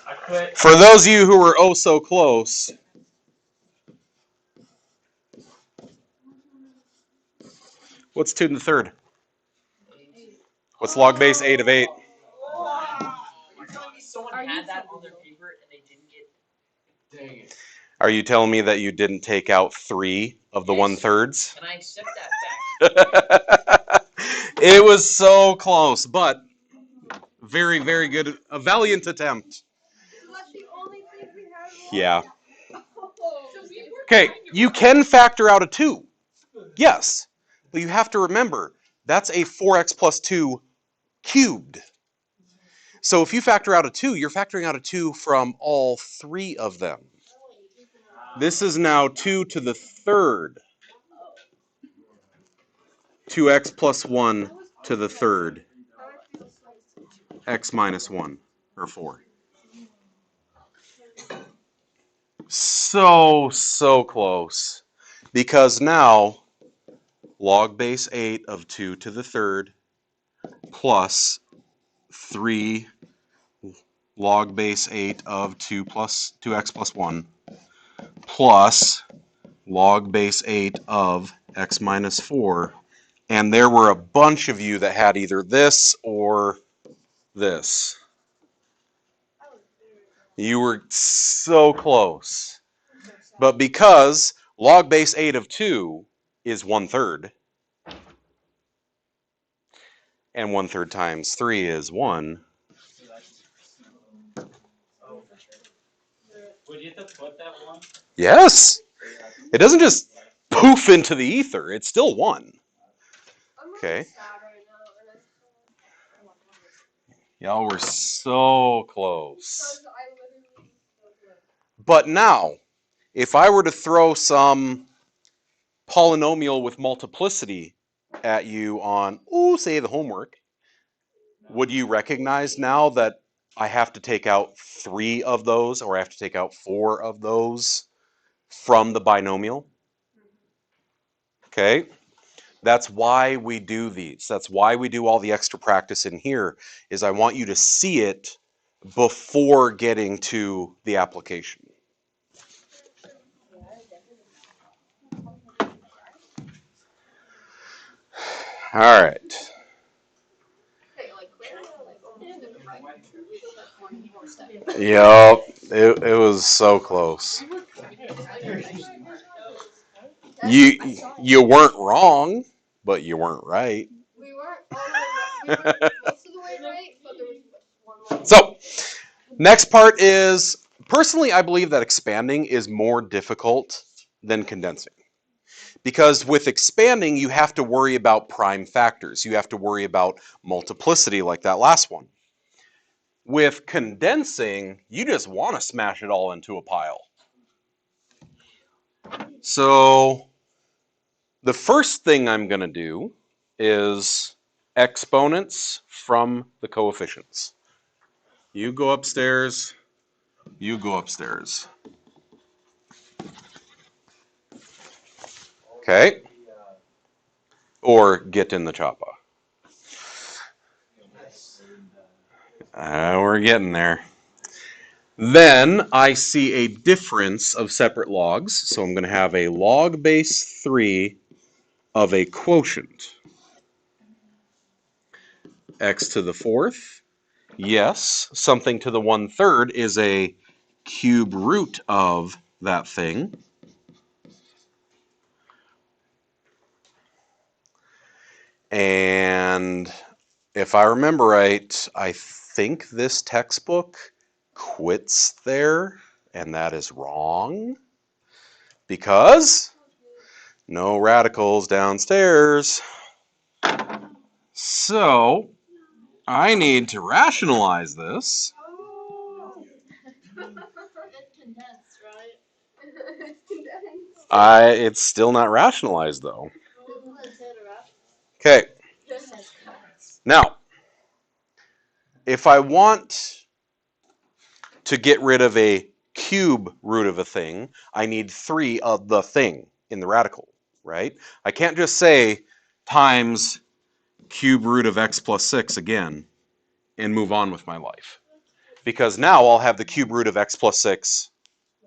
I quit.
For those of you who were oh so close, what's 2 to the 3rd? What's log base 8 of 8?
You're telling me someone had that on their paper and they didn't get.
Dang it.
Are you telling me that you didn't take out 3 of the 1/3?
And I accept that fact.
It was so close, but very, very good. A valiant attempt. Yeah. Okay, you can factor out a 2. Yes. But you have to remember, that's a 4x plus 2 cubed. So if you factor out a 2, you're factoring out a 2 from all 3 of them. This is now 2 to the 3rd. 2x plus 1 to the 3rd. X minus 1, or 4. So close. Because now, log base 8 of 2 to the 3rd plus 3 log base 8 of 2x plus 1 plus log base 8 of x minus 4. And there were a bunch of you that had either this or this. You were so close. But because log base 8 of 2 is 1/3, and 1/3 times 3 is 1.
Would you have to put that one?
Yes! It doesn't just poof into the ether. It's still 1. Okay. Y'all were so close. But now, if I were to throw some polynomial with multiplicity at you on, say the homework, would you recognize now that I have to take out 3 of those, or I have to take out 4 of those from the binomial? Okay, that's why we do these. That's why we do all the extra practice in here, is I want you to see it before getting to the application. All right. Yep, it was so close. You weren't wrong, but you weren't right.
We weren't all the way right. We were most of the way right, but there was one more.
So, next part is, personally, I believe that expanding is more difficult than condensing. Because with expanding, you have to worry about prime factors. You have to worry about multiplicity like that last one. With condensing, you just want to smash it all into a pile. So the first thing I'm going to do is exponents from the coefficients. You go upstairs, you go upstairs. Okay? Or get in the choppa. We're getting there. Then I see a difference of separate logs. So I'm going to have a log base 3 of a quotient. X to the 4th. Yes, something to the 1/3 is a cube root of that thing. And if I remember right, I think this textbook quits there, and that is wrong. Because no radicals downstairs. So I need to rationalize this.
It's condensed, right? It's condensed.
It's still not rationalized though. Okay. Now, if I want to get rid of a cube root of a thing, I need 3 of the thing in the radical, right? I can't just say times cube root of x plus 6 again and move on with my life. Because now I'll have the cube root of x plus 6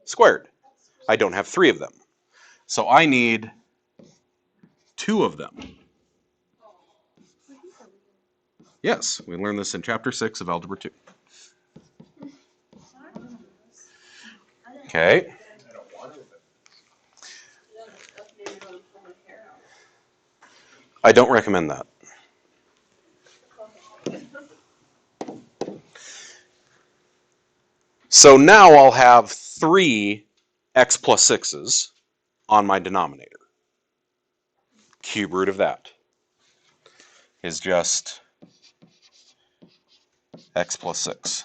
squared. I don't have 3 of them. So I need 2 of them. Yes, we learned this in chapter 6 of Algebra 2. Okay. I don't recommend that. So now I'll have 3 x plus 6's on my denominator. Cube root of that is just x plus 6.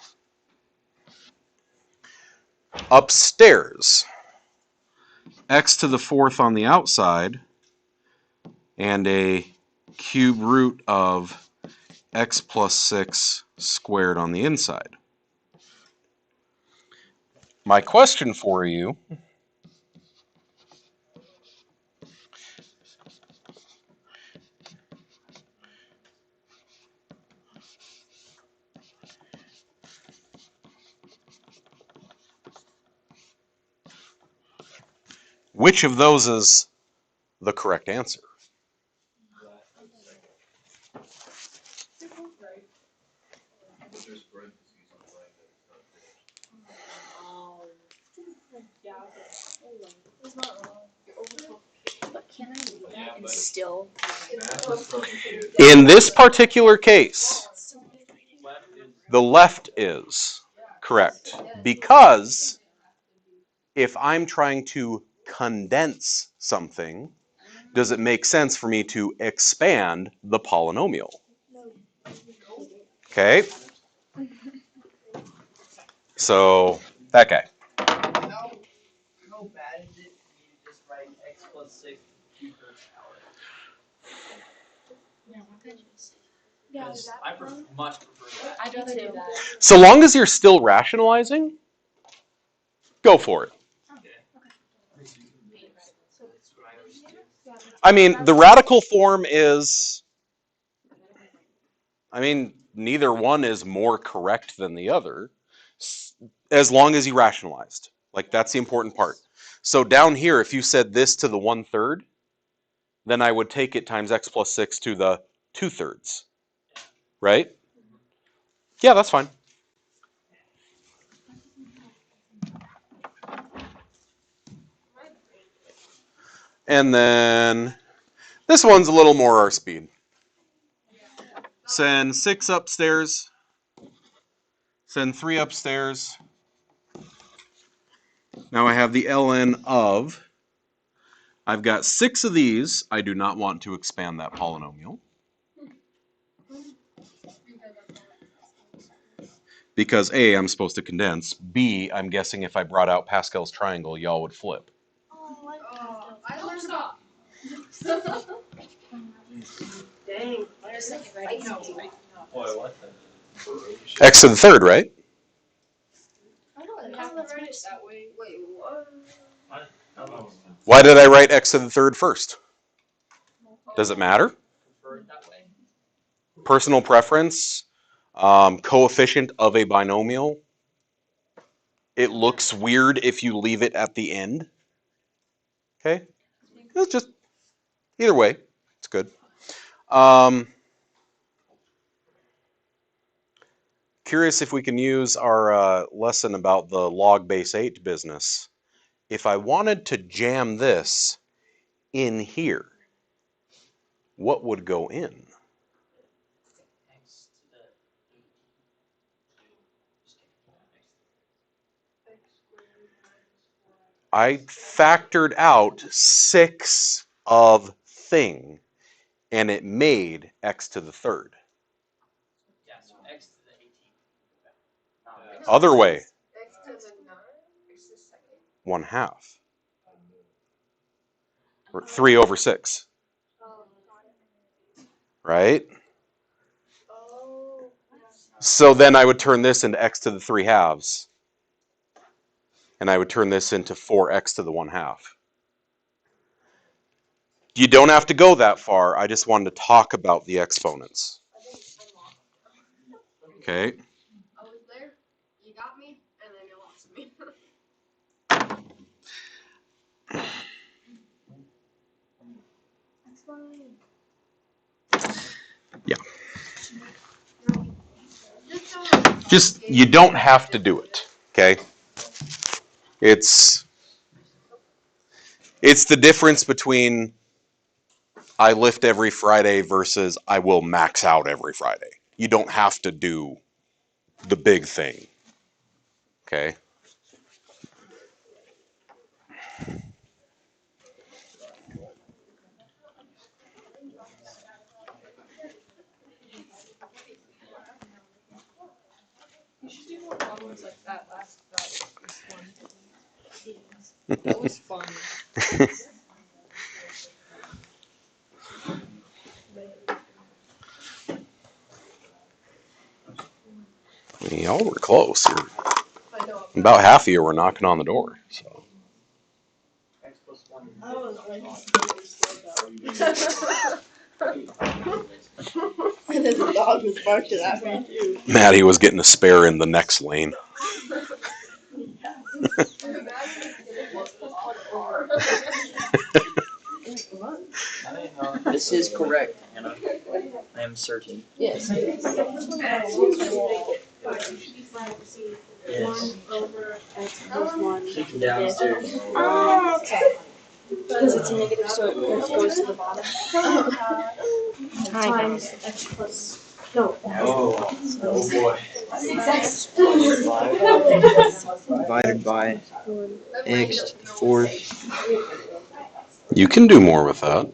Upstairs, x to the 4th on the outside and a cube root of x plus 6 squared on the inside. My question for you which of those is the correct answer?
Still.
In this particular case, the left is correct, because if I'm trying to condense something, does it make sense for me to expand the polynomial? Okay, So that guy.
How bad is it for you to just write x plus 6 2/3 power? Because I much prefer that.
I'd rather do that.
So long as you're still rationalizing, go for it. I mean, the radical form is, neither one is more correct than the other, as long as you rationalized. Like, that's the important part. So down here, if you said this to the 1/3, then I would take it times x plus 6 to the 2/3. Right? Yeah, that's fine. And then this one's a little more our speed. Send 6 upstairs. Send 3 upstairs. Now I have the ln of, I've got 6 of these. I do not want to expand that polynomial. Because A, I'm supposed to condense. B, I'm guessing if I brought out Pascal's triangle, y'all would flip.
I learned stop. Dang.
X to the 3rd, right?
I don't have to write it that way. Wait, what?
Why did I write x to the 3rd first? Does it matter? Personal preference, coefficient of a binomial. It looks weird if you leave it at the end. Okay? It's just, either way, it's good. Curious if we can use our lesson about the log base 8 business. If I wanted to jam this in here, what would go in? I factored out 6 of thing, and it made x to the 3rd.
Yeah, so x to the 18.
Other way,
X to the 9? X to the 2nd?
1/2. Or 3 over 6. Right?
Oh.
So then I would turn this into x to the 3/2. And I would turn this into 4x to the 1/2. You don't have to go that far. I just wanted to talk about the exponents. Okay.
I was there, you got me, and then you lost me. That's fine.
Yeah. Just, you don't have to do it. Okay. It's the difference between I lift every Friday versus I will max out every Friday. You don't have to do the big thing. Okay.
You should do more problems like that last Friday. That was fun.
Y'all were close. About half of you were knocking on the door. So.
X plus 1.
I was ready and then the dog was barking at me too.
Maddie was getting a spare in the next lane.
This is correct, Hannah. I am certain.
Yes.
Yes. Keep them downstairs.
Okay. Because it's a negative, so it goes to the bottom. Times x plus. No.
Oh boy.
Divided by x to the 4th.
You can do more with that.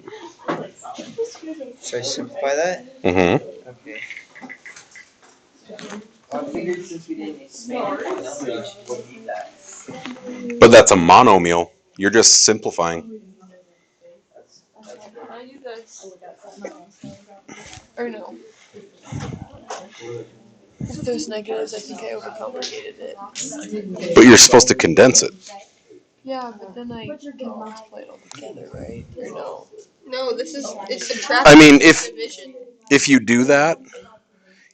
Should I simplify that?
Mm-hmm.
Okay.
But that's a monomial. You're just simplifying.
Can I do this? Or no? If there's negatives, I think I overcomplicated it.
But you're supposed to condense it.
Yeah, but then I can multiply it all together, right? Or no?
No, it's subtraction.
I mean,
Division.
if you do that,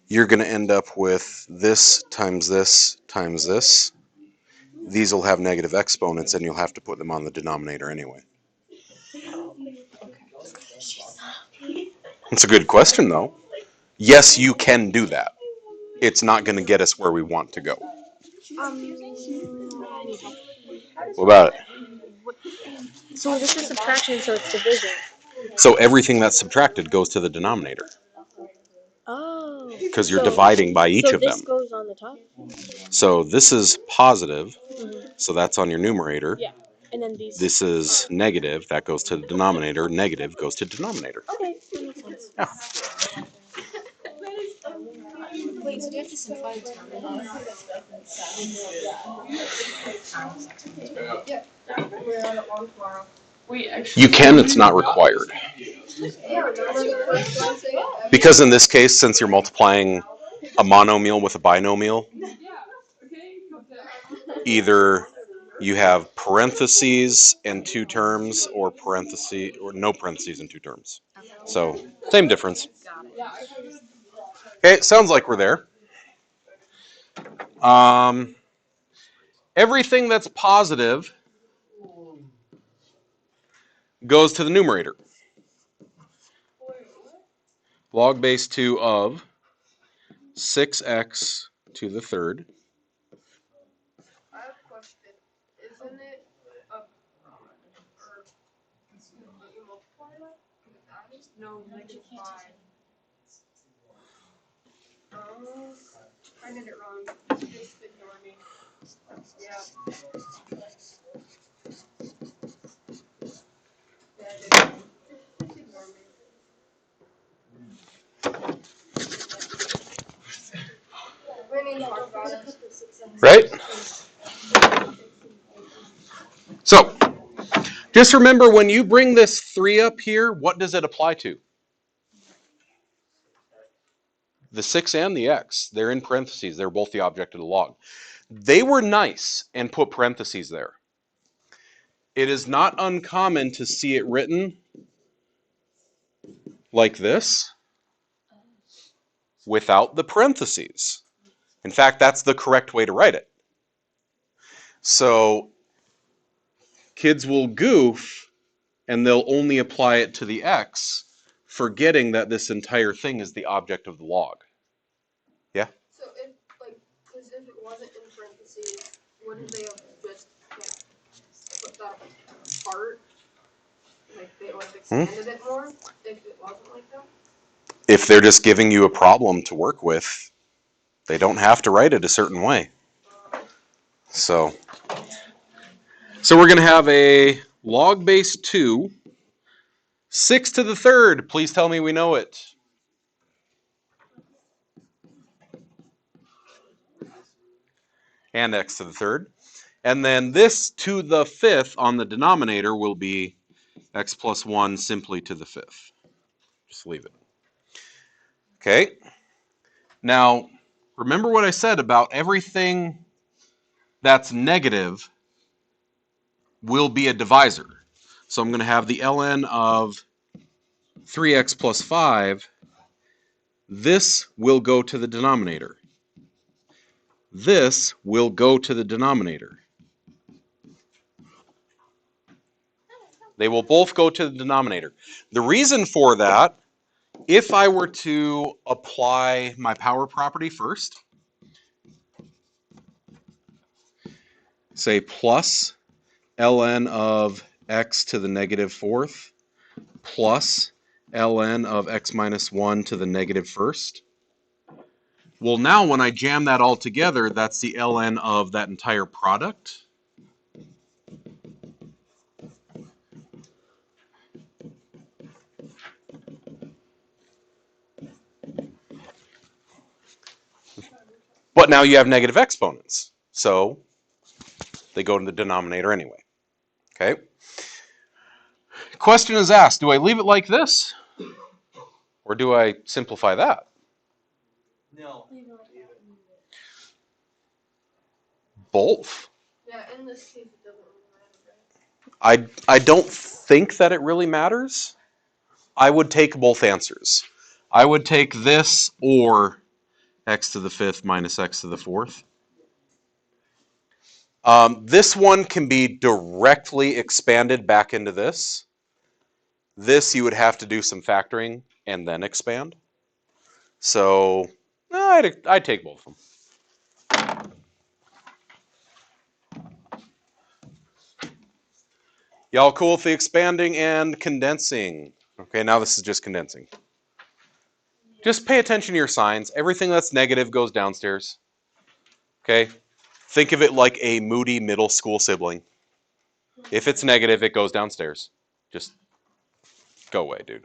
you're going to end up with this times this times this. These will have negative exponents, and you'll have to put them on the denominator anyway. It's a good question, though. Yes, you can do that. It's not going to get us where we want to go.
I need help.
What about it?
So this is subtraction, so it's division.
So everything that's subtracted goes to the denominator.
Oh.
Because you're dividing by each of them.
So this goes on the top?
So this is positive,
Mm-hmm.
so that's on your numerator.
Yeah. And then these.
This is negative, that goes to the denominator. Negative goes to denominator.
Okay, that makes sense.
Yeah.
Wait, so do you have to simplify the terminal? Wait, actually.
You can, it's not required. Because in this case, since you're multiplying a monomial with a binomial, either you have parentheses and two terms, or parentheses or no parentheses and two terms. So same difference. Okay, sounds like we're there. Everything that's positive goes to the numerator. Log base 2 of 6x to the third.
I have a question. Isn't it you multiply that? No, multiply. Oh, I did it wrong. Just ignore me. Yeah. Yeah, I did it wrong. Just ignore me. We need to talk about it.
Right? So, just remember when you bring this 3 up here, what does it apply to? The 6 and the x. They're in parentheses. They're both the object of the log. They were nice and put parentheses there. It is not uncommon to see it written like this without the parentheses. In fact, that's the correct way to write it. So kids will goof and they'll only apply it to the x, forgetting that this entire thing is the object of the log. Yeah?
So because if it wasn't in parentheses, wouldn't they have just put that apart? Like they would have expanded it more if it wasn't like that?
If they're just giving you a problem to work with, they don't have to write it a certain way. So we're going to have a log base 2, 6 to the third. Please tell me we know it. And x to the third. And then this to the fifth on the denominator will be x plus 1 simply to the fifth. Just leave it. Okay. Now, remember what I said about everything that's negative will be a divisor. So I'm going to have the ln of 3x plus 5. This will go to the denominator. This will go to the denominator. They will both go to the denominator. The reason for that, if I were to apply my power property first, say plus ln of x to the negative fourth plus ln of x minus 1 to the negative first. Well, now when I jam that all together, that's the ln of that entire product. But now you have negative exponents, so they go to the denominator anyway. Okay? Question is asked, do I leave it like this? Or do I simplify that?
No.
Both.
Yeah, in this case it doesn't really matter, right?
I don't think that it really matters. I would take both answers. I would take this or x to the 5th minus x to the 4th. This one can be directly expanded back into this. This you would have to do some factoring and then expand. So I'd take both of them. Y'all cool with the expanding and condensing? Okay, now this is just condensing. Just pay attention to your signs. Everything that's negative goes downstairs. Okay? Think of it like a moody middle school sibling. If it's negative, it goes downstairs. Just go away, dude.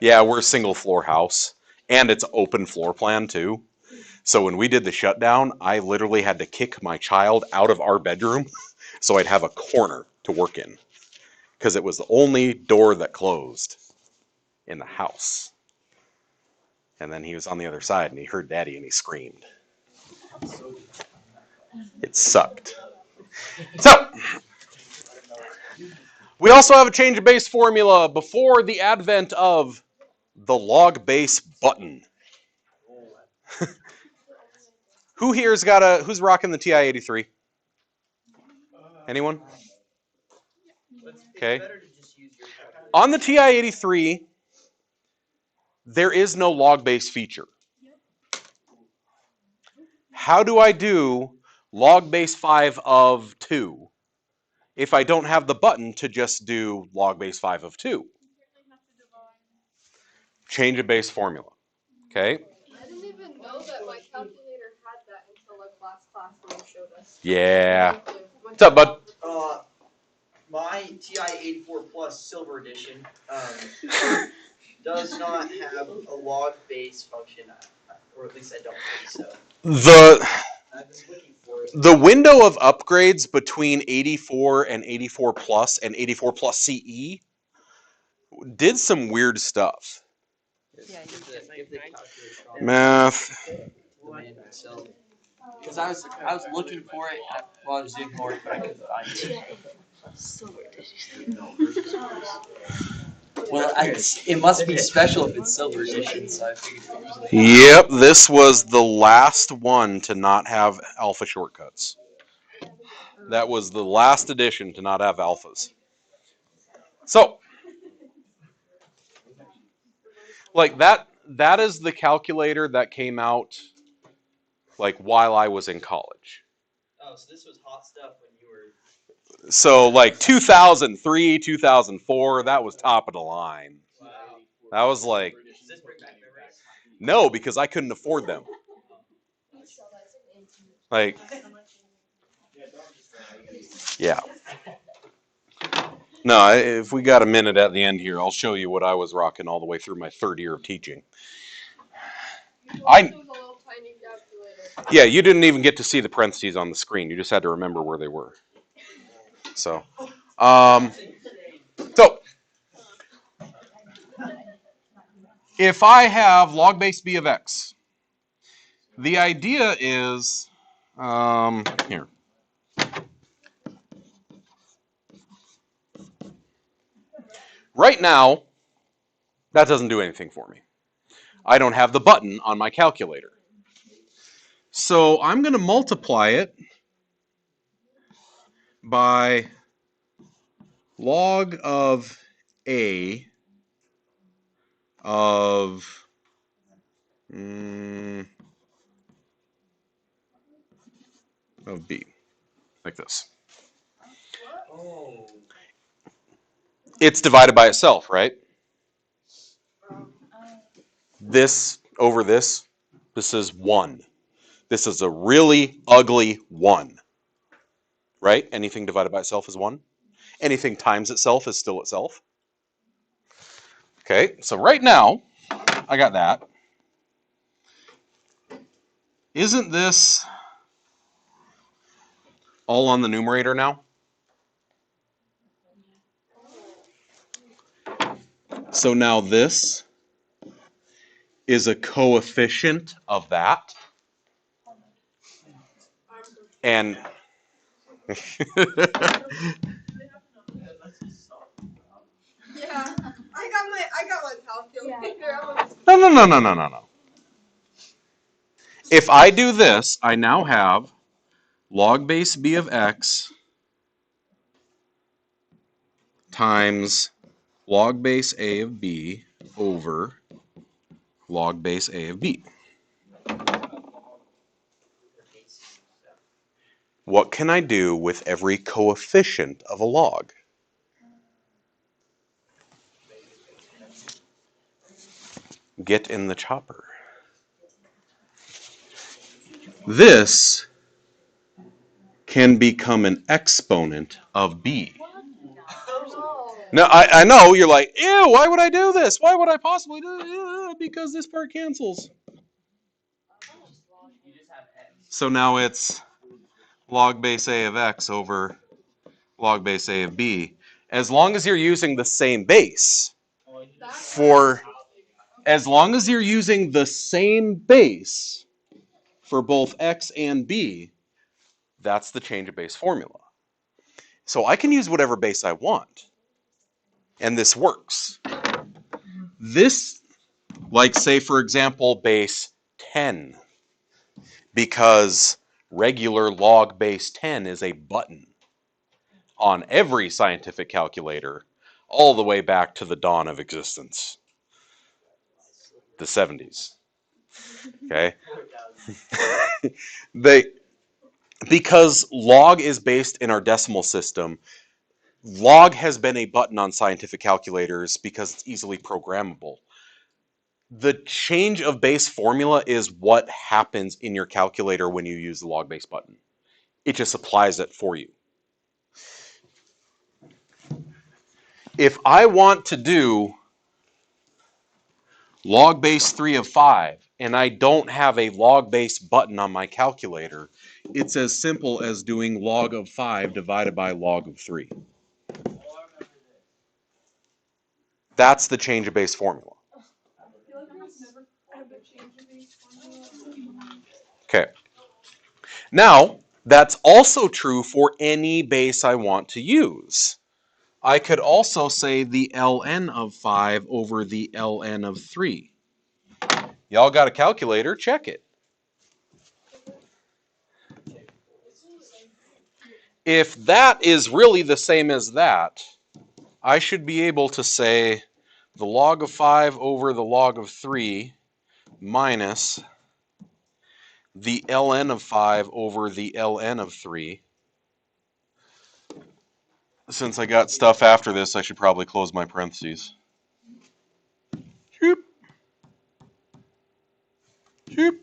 Yeah, we're a single floor house. And it's open floor plan, too. So when we did the shutdown, I literally had to kick my child out of our bedroom so I'd have a corner to work in. Because it was the only door that closed in the house. And then he was on the other side and he heard Daddy and he screamed. It sucked. So, we also have a change of base formula before the advent of the log base button. Who's rocking the TI-83? Anyone? Okay. On the TI-83, there is no log base feature. How do I do log base 5 of 2 if I don't have the button to just do log base 5 of 2? Change of base formula. Okay?
I didn't even know that my calculator had that until like last class when you showed us.
Yeah. What's up, bud?
My TI-84 Plus Silver Edition does not have a log base function, or at least I don't think so.
I've been looking for it. The window of upgrades between 84 and 84 Plus and 84 Plus CE did some weird stuff.
Yeah, give the calculator
Math.
Because I was looking for it while I was doing homework, but I couldn't find it. Well, it must be special if it's Silver Edition, so I figured it was.
Yep, this was the last one to not have alpha shortcuts. That was the last edition to not have alphas. So, like that is the calculator that came out like while I was in college.
Oh, so this was hot stuff when you were...
So like 2003, 2004, that was top of the line.
Wow.
That was like...
Does this bring back memories?
No, because I couldn't afford them. Like... Yeah. No, if we got a minute at the end here, I'll show you what I was rocking all the way through my third year of teaching. Yeah, you didn't even get to see the parentheses on the screen. You just had to remember where they were. So, if I have log base b of x, the idea is, here. Right now, that doesn't do anything for me. I don't have the button on my calculator. So I'm going to multiply it by log of a of b, like this. It's divided by itself, right? This over this is 1. This is a really ugly 1. Right? Anything divided by itself is 1. Anything times itself is still itself. Okay, so right now, I got that. Isn't this all on the numerator now? So now this is a coefficient of that. And
Yeah, I got my calculator.
no. If I do this, I now have log base b of x times log base a of b over log base a of b. What can I do with every coefficient of a log? Get in the chopper. This can become an exponent of b. Now, I know you're like, ew, why would I do this? Why would I possibly do it? Because this part cancels. So now it's log base a of x over log base a of b. As long as you're using the same base, as long as you're using the same base for both x and b, that's the change of base formula. So I can use whatever base I want, and this works. This, like say for example, base 10, because regular log base 10 is a button on every scientific calculator all the way back to the dawn of existence, the 70s. Okay? Because log is based in our decimal system, log has been a button on scientific calculators because it's easily programmable. The change of base formula is what happens in your calculator when you use the log base button. It just applies it for you. If I want to do log base 3 of 5 and I don't have a log base button on my calculator, it's as simple as doing log of 5 divided by log of 3. That's the change of base formula. Okay. Now, that's also true for any base I want to use. I could also say the ln of 5 over the ln of 3. Y'all got a calculator? Check it. If that is really the same as that, I should be able to say the log of 5 over the log of 3 minus the ln of 5 over the ln of 3. Since I got stuff after this, I should probably close my parentheses. Shoop. Shoop.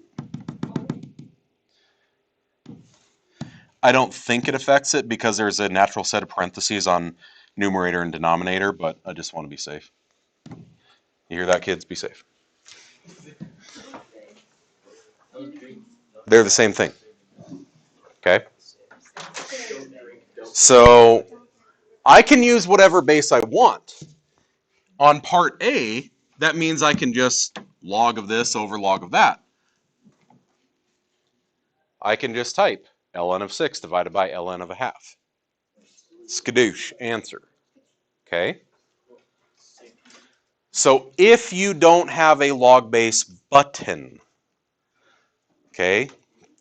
I don't think it affects it because there's a natural set of parentheses on numerator and denominator, but I just want to be safe. You hear that, kids? Be safe. They're the same thing. Okay? So I can use whatever base I want. On part A, that means I can just log of this over log of that. I can just type ln of 6 divided by ln of a half. Skadoosh, answer. Okay? So if you don't have a log base button, okay,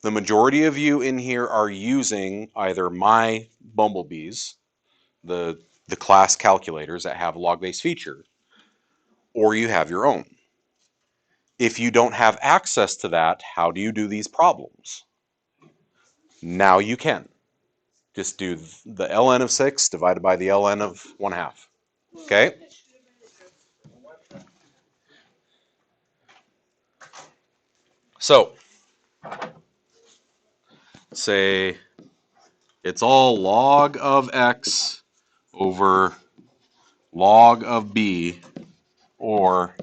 the majority of you in here are using either my bumblebees, the class calculators that have a log base feature, or you have your own. If you don't have access to that, how do you do these problems? Now you can. Just do the ln of 6 divided by the ln of 1/2. Okay? So, say it's all log of x over log of b, or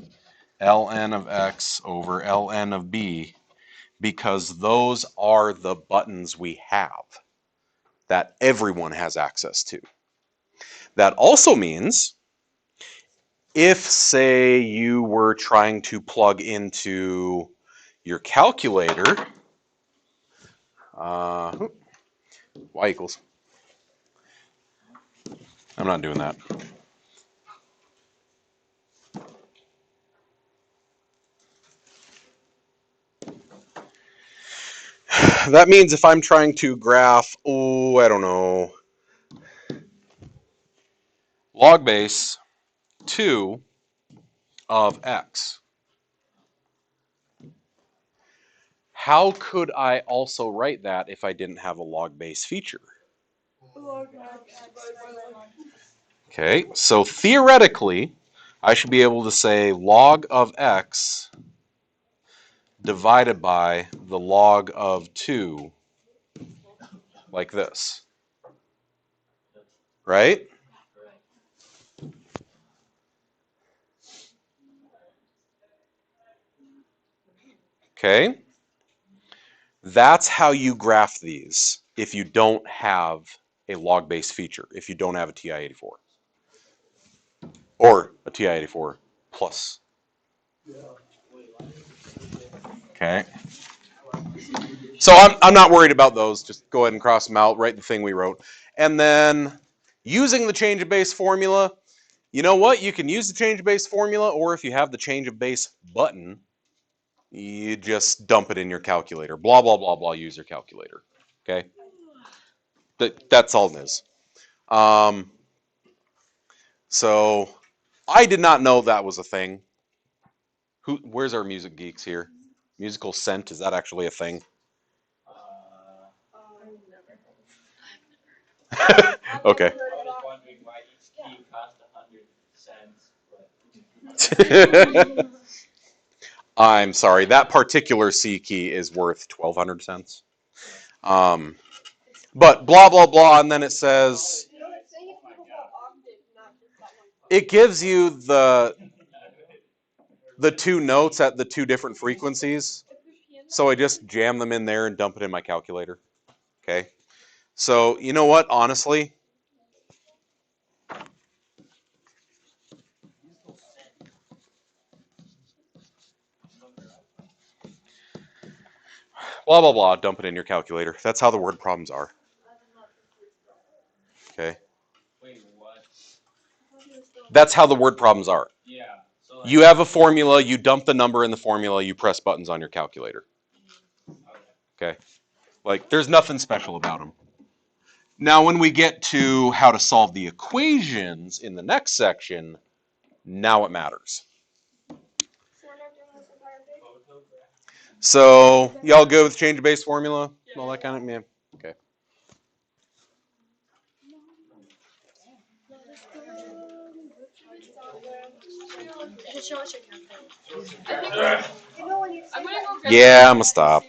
ln of x over ln of b, because those are the buttons we have that everyone has access to. That also means if, say, you were trying to plug into your calculator, y equals, I'm not doing that. That means if I'm trying to graph, I don't know, log base 2 of x, how could I also write that if I didn't have a log base feature? Okay, so theoretically, I should be able to say log of x divided by the log of 2, like this, right? Okay, that's how you graph these if you don't have a log base feature, if you don't have a TI-84. Or a TI-84 plus. Okay. So I'm not worried about those. Just go ahead and cross them out, write the thing we wrote. And then using the change of base formula, you know what? You can use the change of base formula, or if you have the change of base button, you just dump it in your calculator. Blah, blah, blah, blah, use your calculator. Okay? That's all it is. So I did not know that was a thing. Where's our music geeks here? Musical scent, is that actually a thing? Okay.
I was wondering why each key cost 100 cents.
I'm sorry, that particular C key is worth 1,200 cents. But blah, blah, blah, and then it says, it gives you the two notes at the two different frequencies. So I just jam them in there and dump it in my calculator. Okay. So you know what, honestly, blah, blah, blah, dump it in your calculator. That's how the word problems are. Okay.
Wait, what?
That's how the word problems are.
Yeah. So
You have a formula, you dump the number in the formula, you press buttons on your calculator. Okay. Like, there's nothing special about them. Now, when we get to how to solve the equations in the next section, now it matters. So, y'all good with change of base formula? All that kind of, yeah. Okay. Yeah, I'm gonna stop.